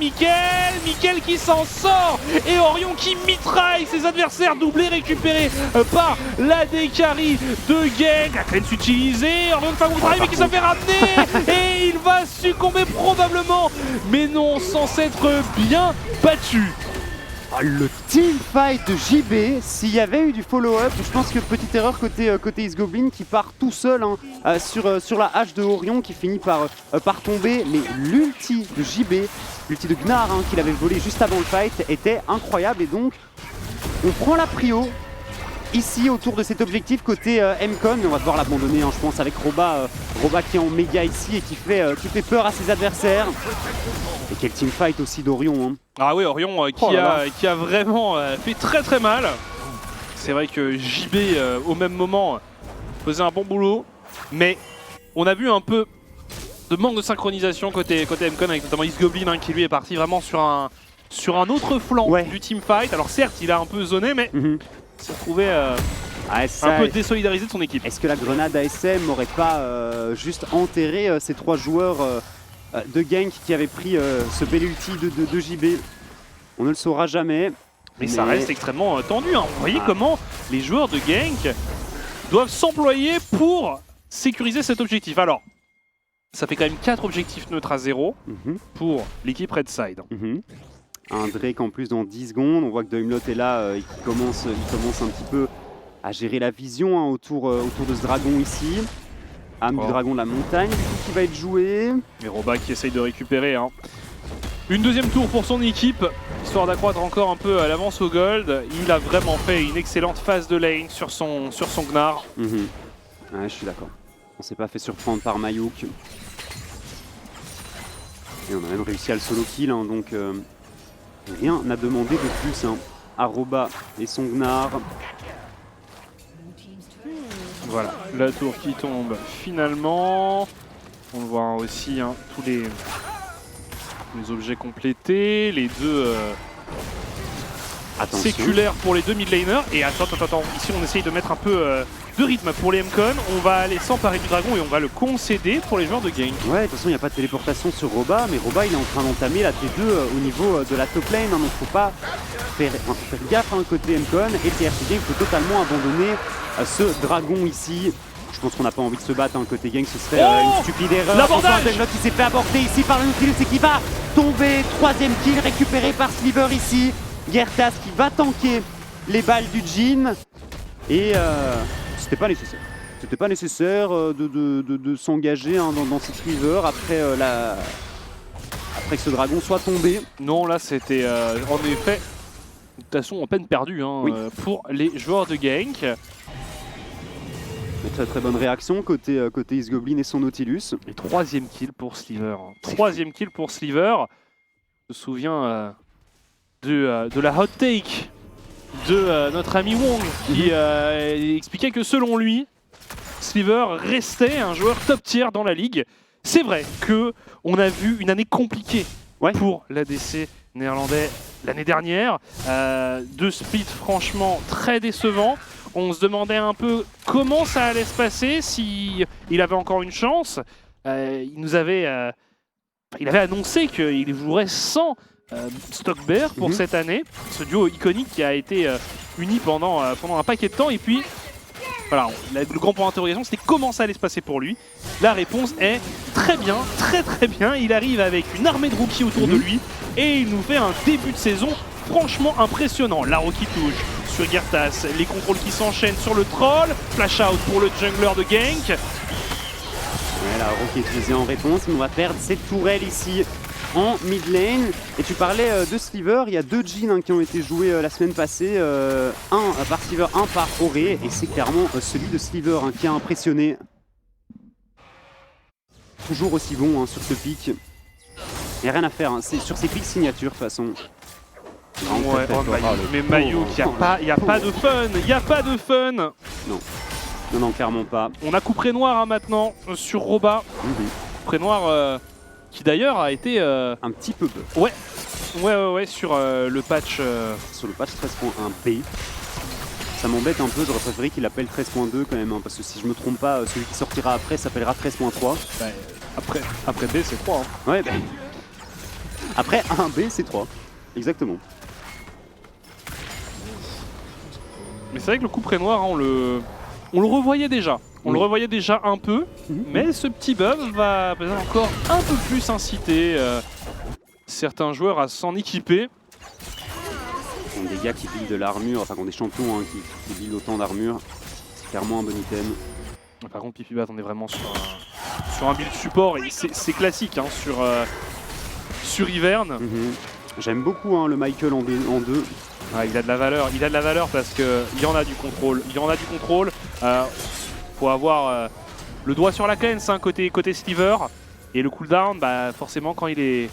qui s'en sort. Et Orion qui mitraille ses adversaires, doublé récupéré par la Dekari de Genk. La cleanse utilisée. Orion fait un bon travail mais qui se fait ramener. Et il va succomber probablement. Mais non, sans être bien battu. Le teamfight de JB, s'il y avait eu du follow-up, je pense que petite erreur côté Isgoblin qui part tout seul sur la hache de Orion qui finit par tomber. Mais l'ulti de JB, l'ulti de Gnar qu'il avait volé juste avant le fight était incroyable et donc on prend la prio ici autour de cet objectif côté MCon, mais on va devoir l'abandonner je pense avec Roba qui est en méga ici et qui fait peur à ses adversaires. Et quel teamfight aussi d'Orion. Ah oui, Orion qui a vraiment fait très très mal. C'est vrai que JB au même moment faisait un bon boulot, mais on a vu un peu de manque de synchronisation côté MCon avec notamment Isgoblin qui lui est parti vraiment sur un autre flanc du teamfight. Alors certes il a un peu zoné mais il s'est trouvé un peu désolidarisé de son équipe. Est-ce que la grenade ASM n'aurait pas juste enterré ces trois joueurs de Genk qui avaient pris ce bel ulti de JB? On ne le saura jamais. Mais ça reste extrêmement tendu. Hein. Vous voyez comment les joueurs de Genk doivent s'employer pour sécuriser cet objectif. Alors, ça fait quand même 4 objectifs neutres à 0 pour l'équipe Red Side. Un Drake en plus dans 10 secondes. On voit que Doimlot est là et qu'il commence un petit peu à gérer la vision autour de ce dragon ici. Âme du dragon de la montagne qui va être joué. Et Roba qui essaye de récupérer. Une deuxième tour pour son équipe, histoire d'accroître encore un peu l'avance au gold. Il a vraiment fait une excellente phase de lane sur son Gnar. Ouais, je suis d'accord. On s'est pas fait surprendre par Mayuk. Et on a même réussi à le solo kill, donc rien à demander de plus à Roba et son Gnar. Voilà, la tour qui tombe finalement. On le voit aussi, tous les objets complétés, les deux séculaires pour les deux mid laners. Et attends, ici on essaye de mettre un peu de rythme pour les MCon. On va aller s'emparer du dragon et on va le concéder pour les joueurs de Genk. Ouais, de toute façon il n'y a pas de téléportation sur Roba, mais Roba il est en train d'entamer la T2 au niveau de la top lane, donc faut pas faire gaffe côté MCon. Et TRC Genk peut totalement abandonner ce dragon ici. Je pense qu'on n'a pas envie de se battre côté Genk, ce serait une stupide erreur. L'abordage qui s'est fait aborder ici par le Nautilus et qui va tomber. Troisième kill récupéré par Sliver ici. Gertas qui va tanker les balles du Jhin. Et c'était pas nécessaire. C'était pas nécessaire de s'engager dans cette river après que ce dragon soit tombé. Non, là c'était en effet de toute façon en peine perdue pour les joueurs de Genk. Mais très bonne réaction côté Isgoblin et son Nautilus. Et troisième kill pour Sliver. Troisième kill pour Sliver. Je me souviens de la hot take de notre ami Wong qui expliquait que selon lui, Sliver restait un joueur top tier dans la ligue. C'est vrai qu'on a vu une année compliquée pour l'ADC néerlandais l'année dernière. Deux splits franchement très décevants. On se demandait un peu comment ça allait se passer, s'il avait encore une chance. Il avait annoncé qu'il jouerait sans Stockbear pour cette année. Ce duo iconique qui a été uni pendant un paquet de temps. Et puis, voilà, le grand point d'interrogation, c'était comment ça allait se passer pour lui. La réponse est très bien, très bien. Il arrive avec une armée de rookies autour de lui et il nous fait un début de saison franchement impressionnant. L'Arrow qui touche sur Gertas, les contrôles qui s'enchaînent sur le troll, flash out pour le jungler de Genk. Ouais, l'Arrow qui est utilisé en réponse, mais on va perdre cette tourelle ici en mid lane. Et tu parlais de Sliver, il y a 2 Jhin qui ont été joués la semaine passée, un par Sliver, un par Auré, et c'est clairement celui de Sliver qui a impressionné. Toujours aussi bon sur ce pic. Il n'y a rien à faire, c'est sur ses pics signature de toute façon. Ouais, mais Mayuk, il n'y a pas de fun, il n'y a pas de fun. Non, clairement pas. On a couperet noir maintenant sur Roba. Couperet noir qui d'ailleurs a été... Un petit peu bug. Ouais, sur le patch... Sur le patch 13.1b. Ça m'embête un peu, j'aurais préféré qu'il appelle 13.2 quand même, parce que si je me trompe pas, celui qui sortira après s'appellera 13.3. Après B c'est 3. Ouais, après 1B c'est 3. Exactement. Mais c'est vrai que le couperet noir, on le revoyait déjà. On le revoyait déjà un peu, mais ce petit buff va peut-être encore un peu plus inciter certains joueurs à s'en équiper. Des gars qui buildent de l'armure, enfin qui ont des champions qui buildent autant d'armure, c'est clairement un bon item. Par contre Pipibat, on est vraiment sur un build support et c'est classique sur Ivern. J'aime beaucoup le Michael en deux. Ah, il a de la valeur parce qu'il y en a du contrôle. Faut avoir le doigt sur la cleanse côté Sliver. Et le cooldown, forcément quand il est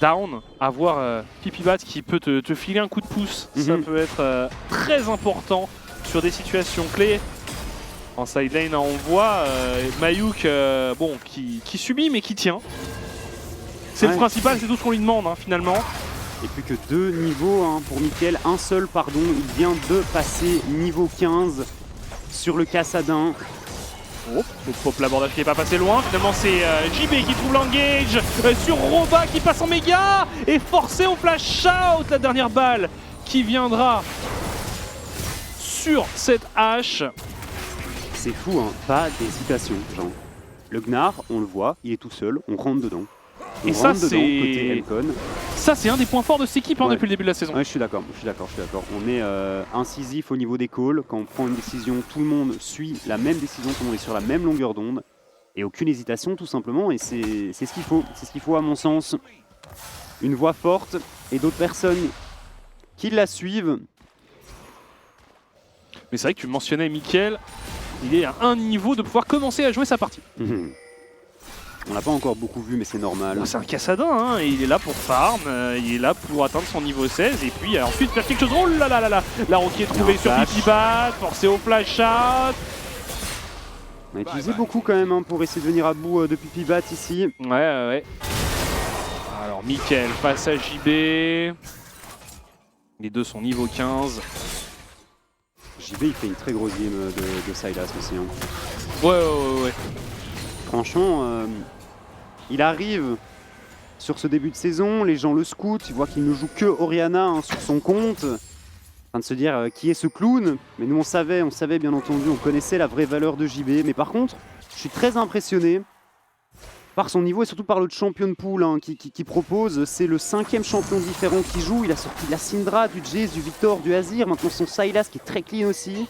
down, avoir Pipibat qui peut te filer un coup de pouce, ça peut être très important sur des situations clés. En side lane, on voit Mayuk qui subit mais qui tient. C'est le principal, c'est tout ce qu'on lui demande finalement. Et plus que 2 niveaux pour Mickaël, un seul pardon, il vient de passer niveau 15 sur le Kassadin. L'abordage qui n'est pas passé loin, finalement c'est JB qui trouve l'engage sur Roba qui passe en méga et forcé au flash out, la dernière balle qui viendra sur cette hache. C'est fou, pas d'hésitation, genre. Le Gnar, on le voit, il est tout seul, on rentre dedans. Et ça c'est un des points forts de cette équipe depuis le début de la saison. Ouais, je suis d'accord. On est incisif au niveau des calls. Quand on prend une décision, tout le monde suit la même décision, tout le monde est sur la même longueur d'onde. Et aucune hésitation tout simplement, et c'est ce qu'il faut. C'est ce qu'il faut à mon sens. Une voix forte et d'autres personnes qui la suivent. Mais c'est vrai que tu mentionnais Mickaël, il est à un niveau de pouvoir commencer à jouer sa partie. On l'a pas encore beaucoup vu, mais c'est normal. C'est un Kassadin, il est là pour farm, il est là pour atteindre son niveau 16 et puis ensuite faire quelque chose. Oh là là là là, la Rocky est trouvée sur Pipibat, forcé au flash out. On a utilisé beaucoup quand même pour essayer de venir à bout de Pipibat ici. Ouais. Alors Mickaël face à JB. Les deux sont niveau 15. JB il fait une très grosse game de Sylas aussi. Ouais. Franchement, il arrive sur ce début de saison, les gens le scoutent, ils voient qu'il ne joue que Orianna sur son compte. En train de se dire qui est ce clown, mais nous on savait bien entendu, on connaissait la vraie valeur de JB. Mais par contre, je suis très impressionné par son niveau et surtout par le champion de pool qui propose. C'est le 5e champion différent qui joue. Il a sorti de la Syndra, du Jace, du Victor, du Azir, maintenant son Sylas qui est très clean aussi.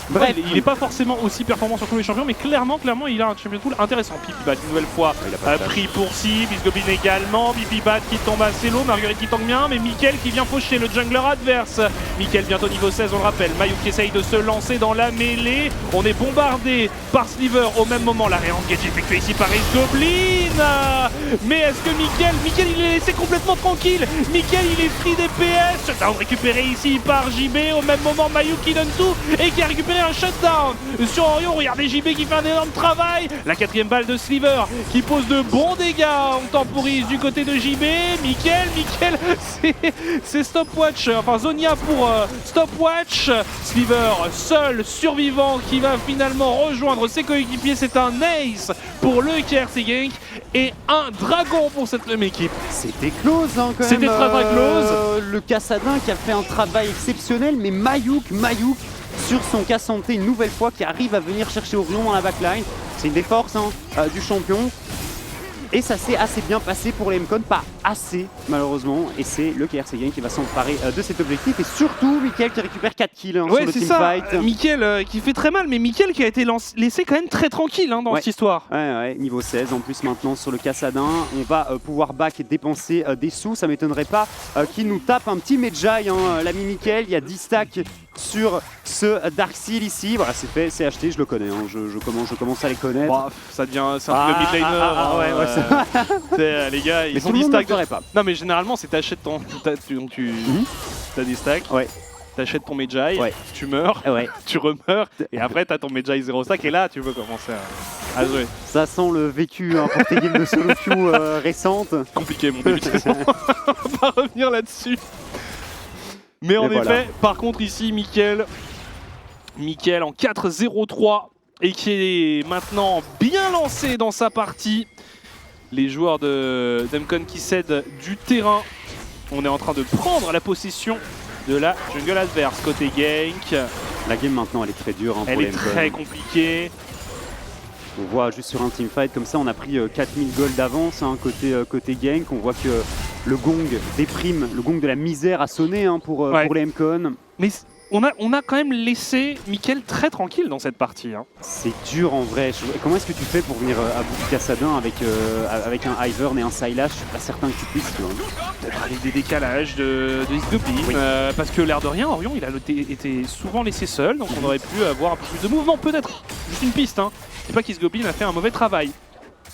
Bref, il n'est pas forcément aussi performant sur tous les champions, mais clairement, il a un champion pool intéressant. Pipibat, une nouvelle fois, pris pour cible, Bisgoblin également, Pipibat qui tombe assez low, Marguerite qui tank bien, mais Mickaël qui vient faucher le jungler adverse. Mickaël bientôt niveau 16, on le rappelle. Mayuk qui essaye de se lancer dans la mêlée. On est bombardé par Sliver au même moment. La re-engage effectuée ici par Bisgoblin. Mais est-ce que Mickaël il est laissé complètement tranquille. Mickaël il est free DPS. Shutdown récupéré ici par JB. Au même moment, Mayuk qui donne tout et qui a récupéré un shutdown sur Orion. Regardez JB qui fait un énorme travail. La 4e balle de Sliver qui pose de bons dégâts. On temporise du côté de JB. Mickaël, c'est stopwatch. Enfin Zonia pour stopwatch. Sliver seul survivant qui va finalement rejoindre ses coéquipiers. C'est un ace pour le KRC Genk et un dragon pour cette même équipe. C'était close quand même. C'était très close. Le Kassadin qui a fait un travail exceptionnel, mais Mayuk sur son cas santé une nouvelle fois qui arrive à venir chercher Orion dans la backline. C'est une des forces du champion. Et ça s'est assez bien passé pour les MCON, pas assez malheureusement, et c'est le KRC Gang qui va s'emparer de cet objectif, et surtout Mickaël qui récupère 4 kills hein, sur Ouais, le c'est team ça. fight. Mickaël qui fait très mal, mais Mickaël qui a été laissé quand même très tranquille hein, dans Ouais. cette histoire. Ouais, niveau 16 en plus maintenant sur le Kassadin, on va pouvoir back et dépenser des sous, ça m'étonnerait pas qu'il nous tape un petit Medjay, hein, l'ami Mickaël, il y a 10 stacks sur ce Darkseal ici, voilà c'est fait, c'est acheté, je le connais, hein, je commence à les connaître. Bon, ça devient c'est un peu le midliner. ouais, Les gars, mais ils tout ont le 10 monde ne le stacks. ferait pas. Non mais généralement c'est t'achètes ton... T'as des stacks, Ouais. t'achètes ton Medjay, Ouais. tu meurs, Ouais. tu remeurs, et après t'as ton Medjay 0 stack et là tu peux commencer à jouer. Ça sent le vécu hein, pour tes games de solo queue récentes. Compliqué mon début de saison, on va revenir là-dessus. Mais en Et effet, voilà. par contre ici Mickaël en 4-0-3 et qui est maintenant bien lancé dans sa partie. Les joueurs de d'Emcon qui cèdent du terrain. On est en train de prendre la possession de la jungle adverse côté gank. La game maintenant elle est très dure hein, pour Elle les est Mcon. très compliquée. On voit juste sur un teamfight comme ça, on a pris 4000 gold d'avance hein, côté gank. On voit que le gong déprime, le gong de la misère a sonné hein, pour les Mcon. Mais on a quand même laissé Mickaël très tranquille dans cette partie. Hein. C'est dur en vrai. Comment est-ce que tu fais pour venir à bout du Kassadin avec un Ivern et un Sylas? Je suis pas certain que tu puisses. Tu vois. Peut-être avec des décalages de Goblin, Oui. parce que l'air de rien, Orion il a été souvent laissé seul, donc on aurait pu avoir un peu plus de mouvement, peut-être. Juste une piste, hein. Je dis pas qu'Isgoblin a fait un mauvais travail.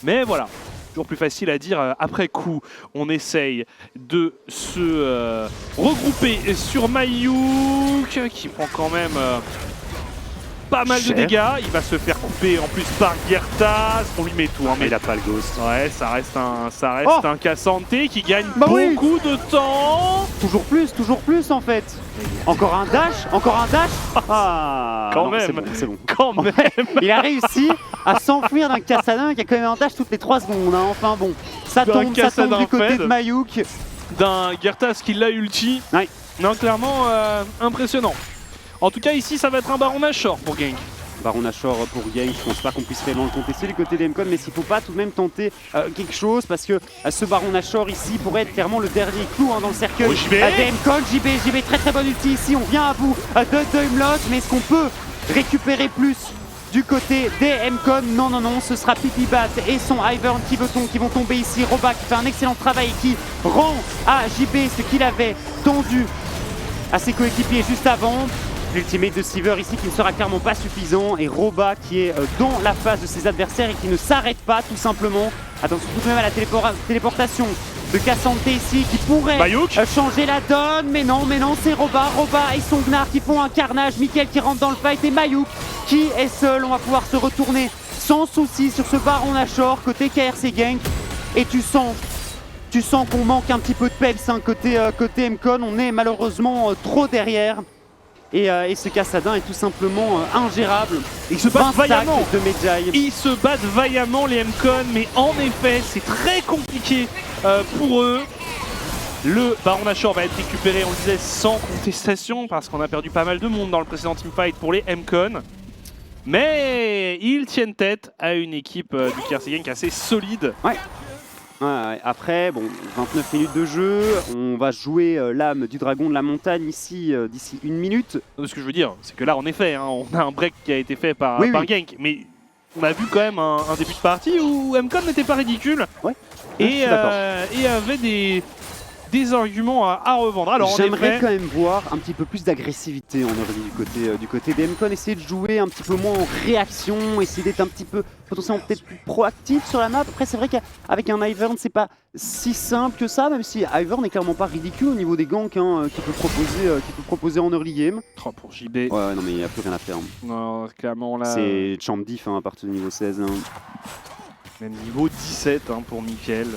Mais voilà, toujours plus facile à dire après coup. On essaye de se regrouper sur Mayuk, qui prend quand même pas mal de Cher. dégâts. Il va se faire couper en plus par Gertas. On lui met tout, hein, mais il a pas le ghost. ouais, ça reste Oh un Cassante qui gagne Bah oui. beaucoup de temps. Toujours plus en fait. Encore un dash. Ah, Quand non, même. C'est bon. Quand même. Il a réussi à s'enfuir d'un Kassadin qui a quand même un dash toutes les 3 secondes. Hein. Enfin bon, ça D'un tombe Kassadin du côté fed. de Mayuk. D'un Gertas qui l'a ulti. Ouais. Non, clairement impressionnant. En tout cas, ici, ça va être un Baron Nashor pour Gank. Baron Nashor pour Gang, je pense pas qu'on puisse réellement le contester du côté des Mcon, mais s'il faut pas tout de même tenter quelque chose, parce que ce Baron Nashor ici pourrait être clairement le dernier clou hein, dans le cercueil Oh, JB. des Mcon. JB, très bonne ulti ici, on vient à bout de Hemlock, mais est-ce qu'on peut récupérer plus du côté des Mcon? Non, ce sera Pipibat et son Ivern qui vont tomber ici. Roba qui fait un excellent travail et qui rend à JB ce qu'il avait tendu à ses coéquipiers juste avant. L'ultimate de Siever ici qui ne sera clairement pas suffisant, et Roba qui est dans la phase de ses adversaires et qui ne s'arrête pas tout simplement. Attention tout de même à la téléportation de Cassante ici qui pourrait Mayuk. changer la donne, mais non c'est Roba et son Gnar qui font un carnage. Mickaël qui rentre dans le fight et Mayuk qui est seul. On va pouvoir se retourner sans souci sur ce Baron Nashor côté KRC Gang, et tu sens qu'on manque un petit peu de peps hein, côté Mcon. On est malheureusement trop derrière. Et ce Kassadin est tout simplement ingérable. Ils se battent 20 stacks vaillamment. de Medjay. Ils se battent vaillamment les Mcon, mais en effet, c'est très compliqué pour eux. Le Baron Nashor va être récupéré, on le disait, sans contestation, parce qu'on a perdu pas mal de monde dans le précédent teamfight pour les Mcon. Mais ils tiennent tête à une équipe du KRC Gang assez solide. Ouais, après, bon, 29 minutes de jeu, on va jouer l'âme du dragon de la montagne ici d'ici 1 minute. Ce que je veux dire, c'est que là, en effet, hein, on a un break qui a été fait par Oui. Gank, mais on a vu quand même un début de partie où Mcon n'était pas ridicule je suis d'accord. et avait des arguments à revendre. Alors, en J'aimerais effet, quand même voir un petit peu plus d'agressivité en early du côté des Mcon, essayer de jouer un petit peu moins en réaction, essayer d'être un petit peu potentiellement peut-être plus proactif sur la map. Après c'est vrai qu'avec un Ivern c'est pas si simple que ça, même si Ivern n'est clairement pas ridicule au niveau des ganks hein, qu'il peut proposer en early game. oh, pour JB, Ouais, non mais il n'y a plus rien à faire. Hein. non, clairement là, C'est champ diff hein, à partir du niveau 16. Hein. même niveau 17 hein, pour Mickaël,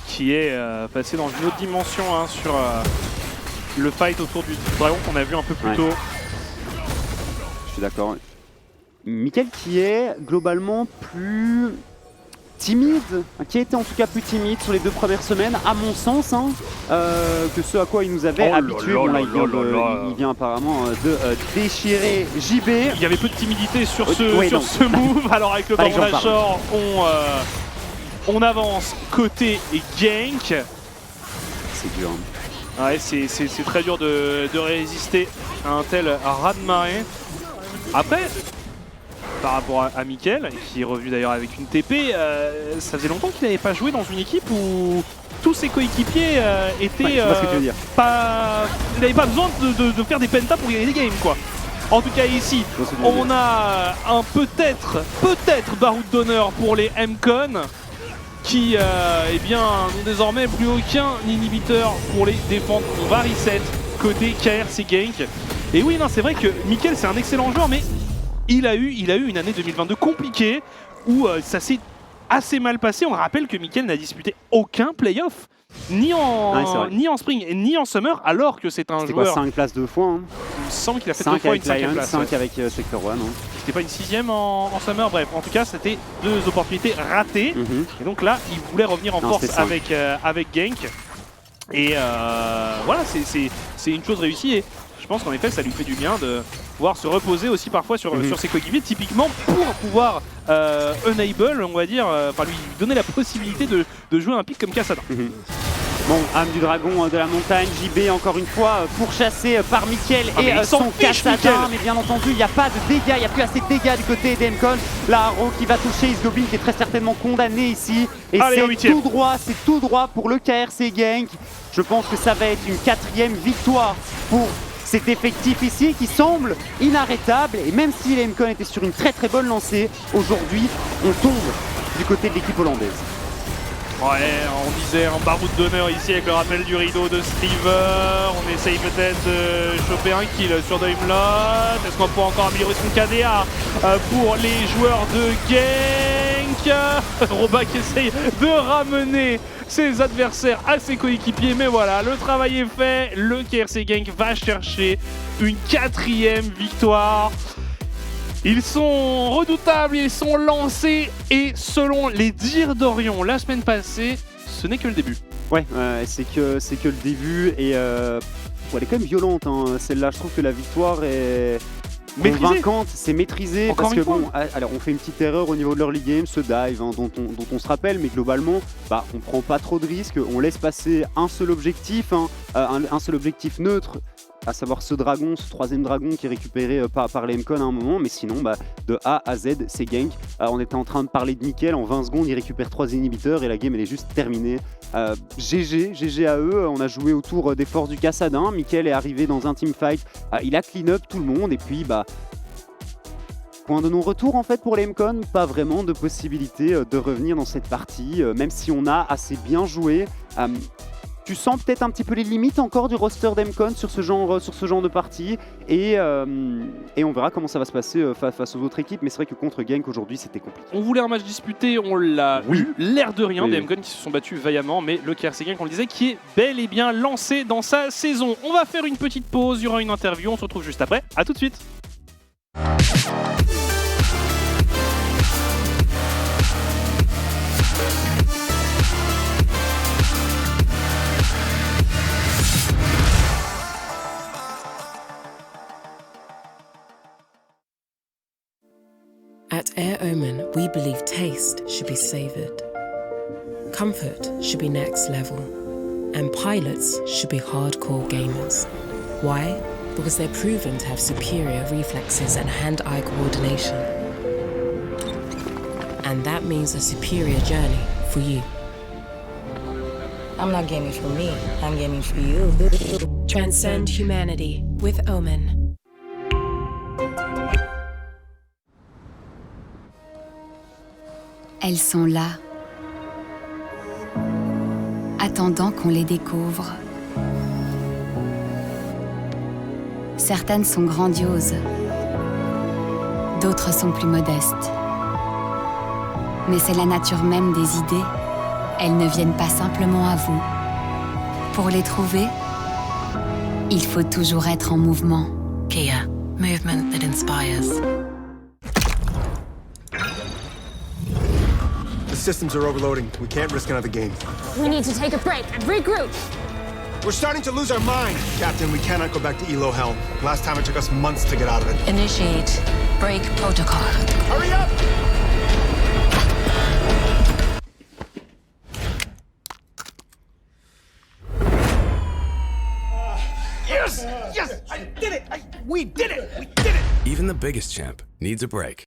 qui est passé dans une autre dimension hein, sur le fight autour du dragon qu'on a vu un peu plus Ouais. tôt. Je suis d'accord. Mickaël qui est globalement plus timide, qui a été en tout cas plus timide sur les 2 premières semaines, à mon sens, hein, que ce à quoi il nous avait Oh là habitué. là Bon, là, là. il vient apparemment de déchirer JB. Il y avait peu de timidité sur Oui, ce, oui, sur non. ce move. Alors avec le Fallait Baron que j'en parle. Nashor, on avance côté Gank. c'est dur. Ouais, c'est très dur de résister à un tel raz-de-marée. Après, par rapport à Mickaël, qui est revenu d'ailleurs avec une TP, ça faisait longtemps qu'il n'avait pas joué dans une équipe où tous ses coéquipiers étaient Ouais, je vois ce que tu veux dire. pas... Il n'avait pas besoin de faire des pentas pour gagner des games, quoi. En tout cas ici, on a un peut-être baroud d'honneur pour les M-Con qui eh bien, n'ont désormais plus aucun inhibiteur pour les défendre. On va reset côté KRC Genk. Et oui, non, c'est vrai que Mickaël c'est un excellent joueur, mais il a eu une année 2022 compliquée où ça s'est assez mal passé. On rappelle que Mickaël n'a disputé aucun playoff. Ni en spring ni en summer, alors que c'est un joueur. 5 places 2 fois. Hein. Il me semble qu'il a fait 5 2 fois avec une 5e Lion, place. 5 Ouais. avec Sector 1. C'était pas une 6e en summer, bref. En tout cas, c'était 2 opportunités ratées. Et donc là, il voulait revenir en force avec Genk. Et voilà, c'est une chose réussie. Et je pense qu'en effet, ça lui fait du bien de pouvoir se reposer aussi parfois sur ses coéquipiers, typiquement pour pouvoir enable, on va dire, enfin lui donner la possibilité de jouer un pick comme Kassadin. Bon, âme du dragon de la montagne, JB encore une fois pourchassé par Mickaël et son Kassadin. Mais bien entendu, il n'y a pas de dégâts, il n'y a plus assez de dégâts du côté d'Emcon. La Haro qui va toucher Isgoblin qui est très certainement condamné ici. Et c'est tout droit pour le KRC Genk. Je pense que ça va être une 4e victoire pour cet effectif ici qui semble inarrêtable. Et même si les Emcon étaient sur une très bonne lancée, aujourd'hui, on tombe du côté de l'équipe hollandaise. Ouais, on disait un baroud d'honneur ici avec le rappel du rideau de Striver. On essaye peut-être de choper un kill sur Daimlot. Est-ce qu'on peut encore améliorer son KDA pour les joueurs de Genk? Roba qui essaye de ramener ses adversaires à ses coéquipiers. Mais voilà, le travail est fait. Le KRC Genk va chercher une 4e victoire. Ils sont redoutables, ils sont lancés et selon les dires d'Orion la semaine passée, ce n'est que le début. Ouais, c'est que le début et elle est quand même violente hein, celle-là. Je trouve que la victoire est convaincante, c'est maîtrisé. Encore parce que fois. bon, alors on fait une petite erreur au niveau de l'early game, ce dive hein, dont on se rappelle, mais globalement, bah, on prend pas trop de risques, on laisse passer un seul objectif, hein, un seul objectif neutre. À savoir ce dragon, ce 3e dragon qui est récupéré par les Emcon à un moment, mais sinon bah, de A à Z c'est Genk. On était en train de parler de Mickaël, en 20 secondes il récupère 3 inhibiteurs et la game elle est juste terminée. GG à eux, on a joué autour des forces du Kassadin, Mickaël est arrivé dans un teamfight, il a clean up tout le monde et puis bah point de non-retour en fait pour les Emcon, pas vraiment de possibilité de revenir dans cette partie, même si on a assez bien joué. Tu sens peut-être un petit peu les limites encore du roster d'Emcon sur ce genre de partie et on verra comment ça va se passer face aux autres équipes, mais c'est vrai que contre Genk aujourd'hui c'était compliqué. On voulait un match disputé, on l'a eu, l'air de rien des Emcon qui se sont battus vaillamment, mais le KRC Genk on le disait qui est bel et bien lancé dans sa saison. On va faire une petite pause, il y aura une interview, on se retrouve juste après, à tout de suite. At Air Omen, we believe taste should be savoured, comfort should be next level, and pilots should be hardcore gamers. Why? Because they're proven to have superior reflexes and hand-eye coordination. And that means a superior journey for you. I'm not gaming for me, I'm gaming for you. Transcend humanity with Omen. Elles sont là, attendant qu'on les découvre. Certaines sont grandioses, d'autres sont plus modestes. Mais c'est la nature même des idées, elles ne viennent pas simplement à vous. Pour les trouver, il faut toujours être en mouvement. Kia, movement that inspires. The systems are overloading. We can't risk another game. We need to take a break and regroup. We're starting to lose our mind. Captain, we cannot go back to Elo Hell. Last time it took us months to get out of it. Initiate break protocol. Hurry up! the biggest champ needs a break.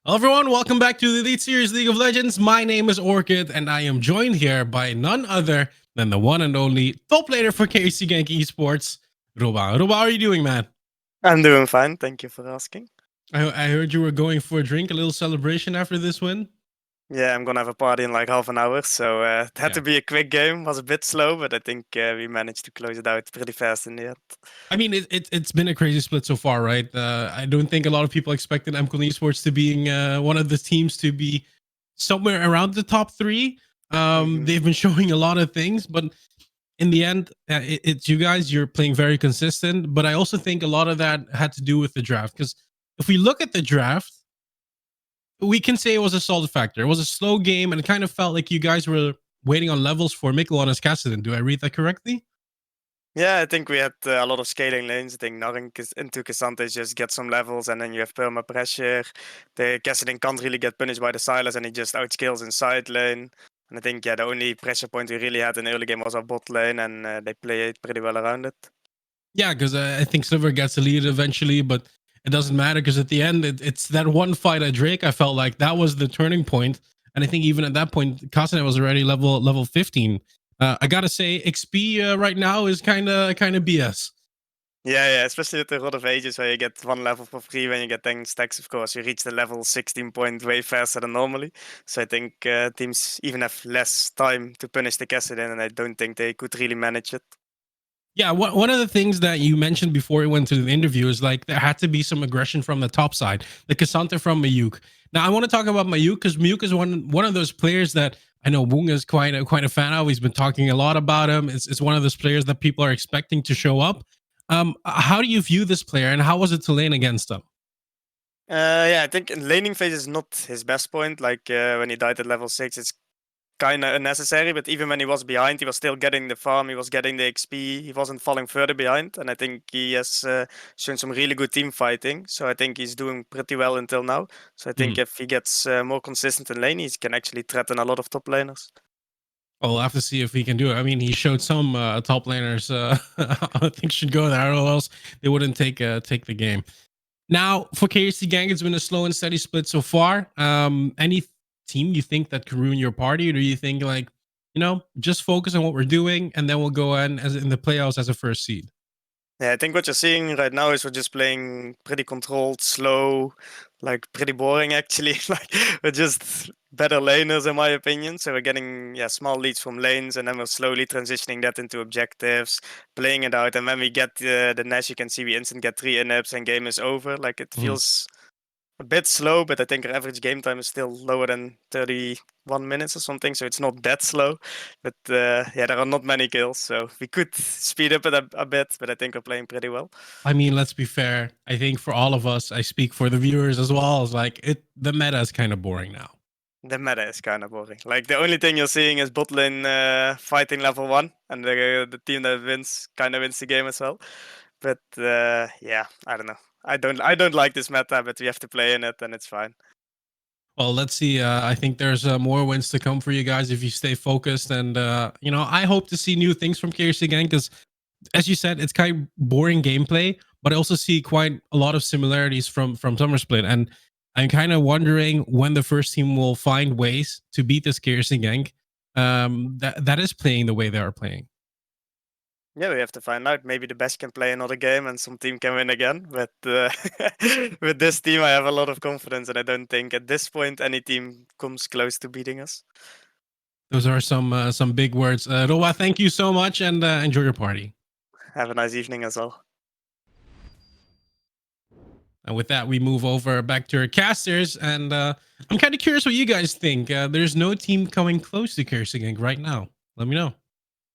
Hello everyone, welcome back to the Elite Series League of Legends. My name is Orchid and I am joined here by none other than the one and only top laner for KC Genk Esports, Ruba. Ruba, how are you doing, man? I'm doing fine, thank you for asking. I heard you were going for a drink, a little celebration after this win. Yeah, I'm gonna have a party in like half an hour, so it had to be a quick game. Was a bit slow, but I think we managed to close it out pretty fast in the end. I mean, it's been a crazy split so far, right? I don't think a lot of people expected MCon Esports to being one of the teams to be somewhere around the top three. They've been showing a lot of things, but in the end, it's you guys. You're playing very consistent, but I also think a lot of that had to do with the draft. Because if we look at the draft, we can say it was a solid factor. It was a slow game, and it kind of felt like you guys were waiting on levels for Mikkelon Kassadin. Do I read that correctly? Yeah, I think we had a lot of scaling lanes. I think Narin into K'Sante just get some levels, and then you have perma pressure. The Kassadin can't really get punished by the Silas, and he just outscales in side lane. And I think the only pressure point we really had in the early game was our bot lane, and they played pretty well around it. Yeah, because I think Sliver gets the lead eventually, but it doesn't matter because at the end, it's that one fight at Drake. I felt like that was the turning point, and I think even at that point, Kassadin was already level 15. I gotta say, XP right now is kind of BS. Yeah, especially with the Rod of Ages, where you get one level for free when you get 10 stacks. Of course, you reach the level 16 point way faster than normally. So I think teams even have less time to punish the Kassadin, and I don't think they could really manage it. Yeah, one of the things that you mentioned before we went to the interview is like there had to be some aggression from the top side, the K'Sante from Mayuk. Now I want to talk about Mayuk because Mayuk is one of those players that I know Woong is quite a fan of. He's been talking a lot about him. It's one of those players that people are expecting to show up. How do you view this player, and how was it to lane against him? Yeah, I think in laning phase is not his best point. Like when he died at level 6, it's kind of unnecessary, but even when he was behind, he was still getting the farm, he was getting the XP, he wasn't falling further behind, and I think he has shown some really good team fighting, so I think he's doing pretty well until now. So I think if he gets more consistent in lane, he can actually threaten a lot of top laners. Well, we'll have to see if he can do it. I mean, he showed some top laners I think should go there, or else they wouldn't take the game. Now, for KRC Gang, it's been a slow and steady split so far. Any team you think that could ruin your party, or do you think like, just focus on what we're doing and then we'll go in as in the playoffs as a first seed? Yeah, I think what you're seeing right now is we're just playing pretty controlled, slow, like pretty boring actually. Like we're just better laners in my opinion. So we're getting small leads from lanes, and then we're slowly transitioning that into objectives, playing it out. And when we get the Nash, you can see we instant get 3 inhibs and game is over. Like it feels a bit slow, but I think our average game time is still lower than 31 minutes or something, so it's not that slow. But there are not many kills, so we could speed up it a bit, but I think we're playing pretty well. I mean, let's be fair. I think for all of us, I speak for the viewers as well, it's like the meta is kind of boring now. The meta is kind of boring. Like the only thing you're seeing is bot lane fighting level 1, and the team that wins kind of wins the game as well. But I don't know. I don't like this meta, but we have to play in it, and it's fine. Well, let's see. I think there's more wins to come for you guys if you stay focused, and I hope to see new things from KRC Gang because, as you said, it's kind of boring gameplay, but I also see quite a lot of similarities from Summer Split, and I'm kind of wondering when the first team will find ways to beat this KRC Gang that is playing the way they are playing. Yeah, we have to find out. Maybe the best can play another game and some team can win again. But with this team, I have a lot of confidence, and I don't think at this point any team comes close to beating us. Those are some big words. Roa, thank you so much, and enjoy your party. Have a nice evening as well. And with that, we move over back to our casters, and I'm kind of curious what you guys think. There's no team coming close to KRC Gang right now. Let me know.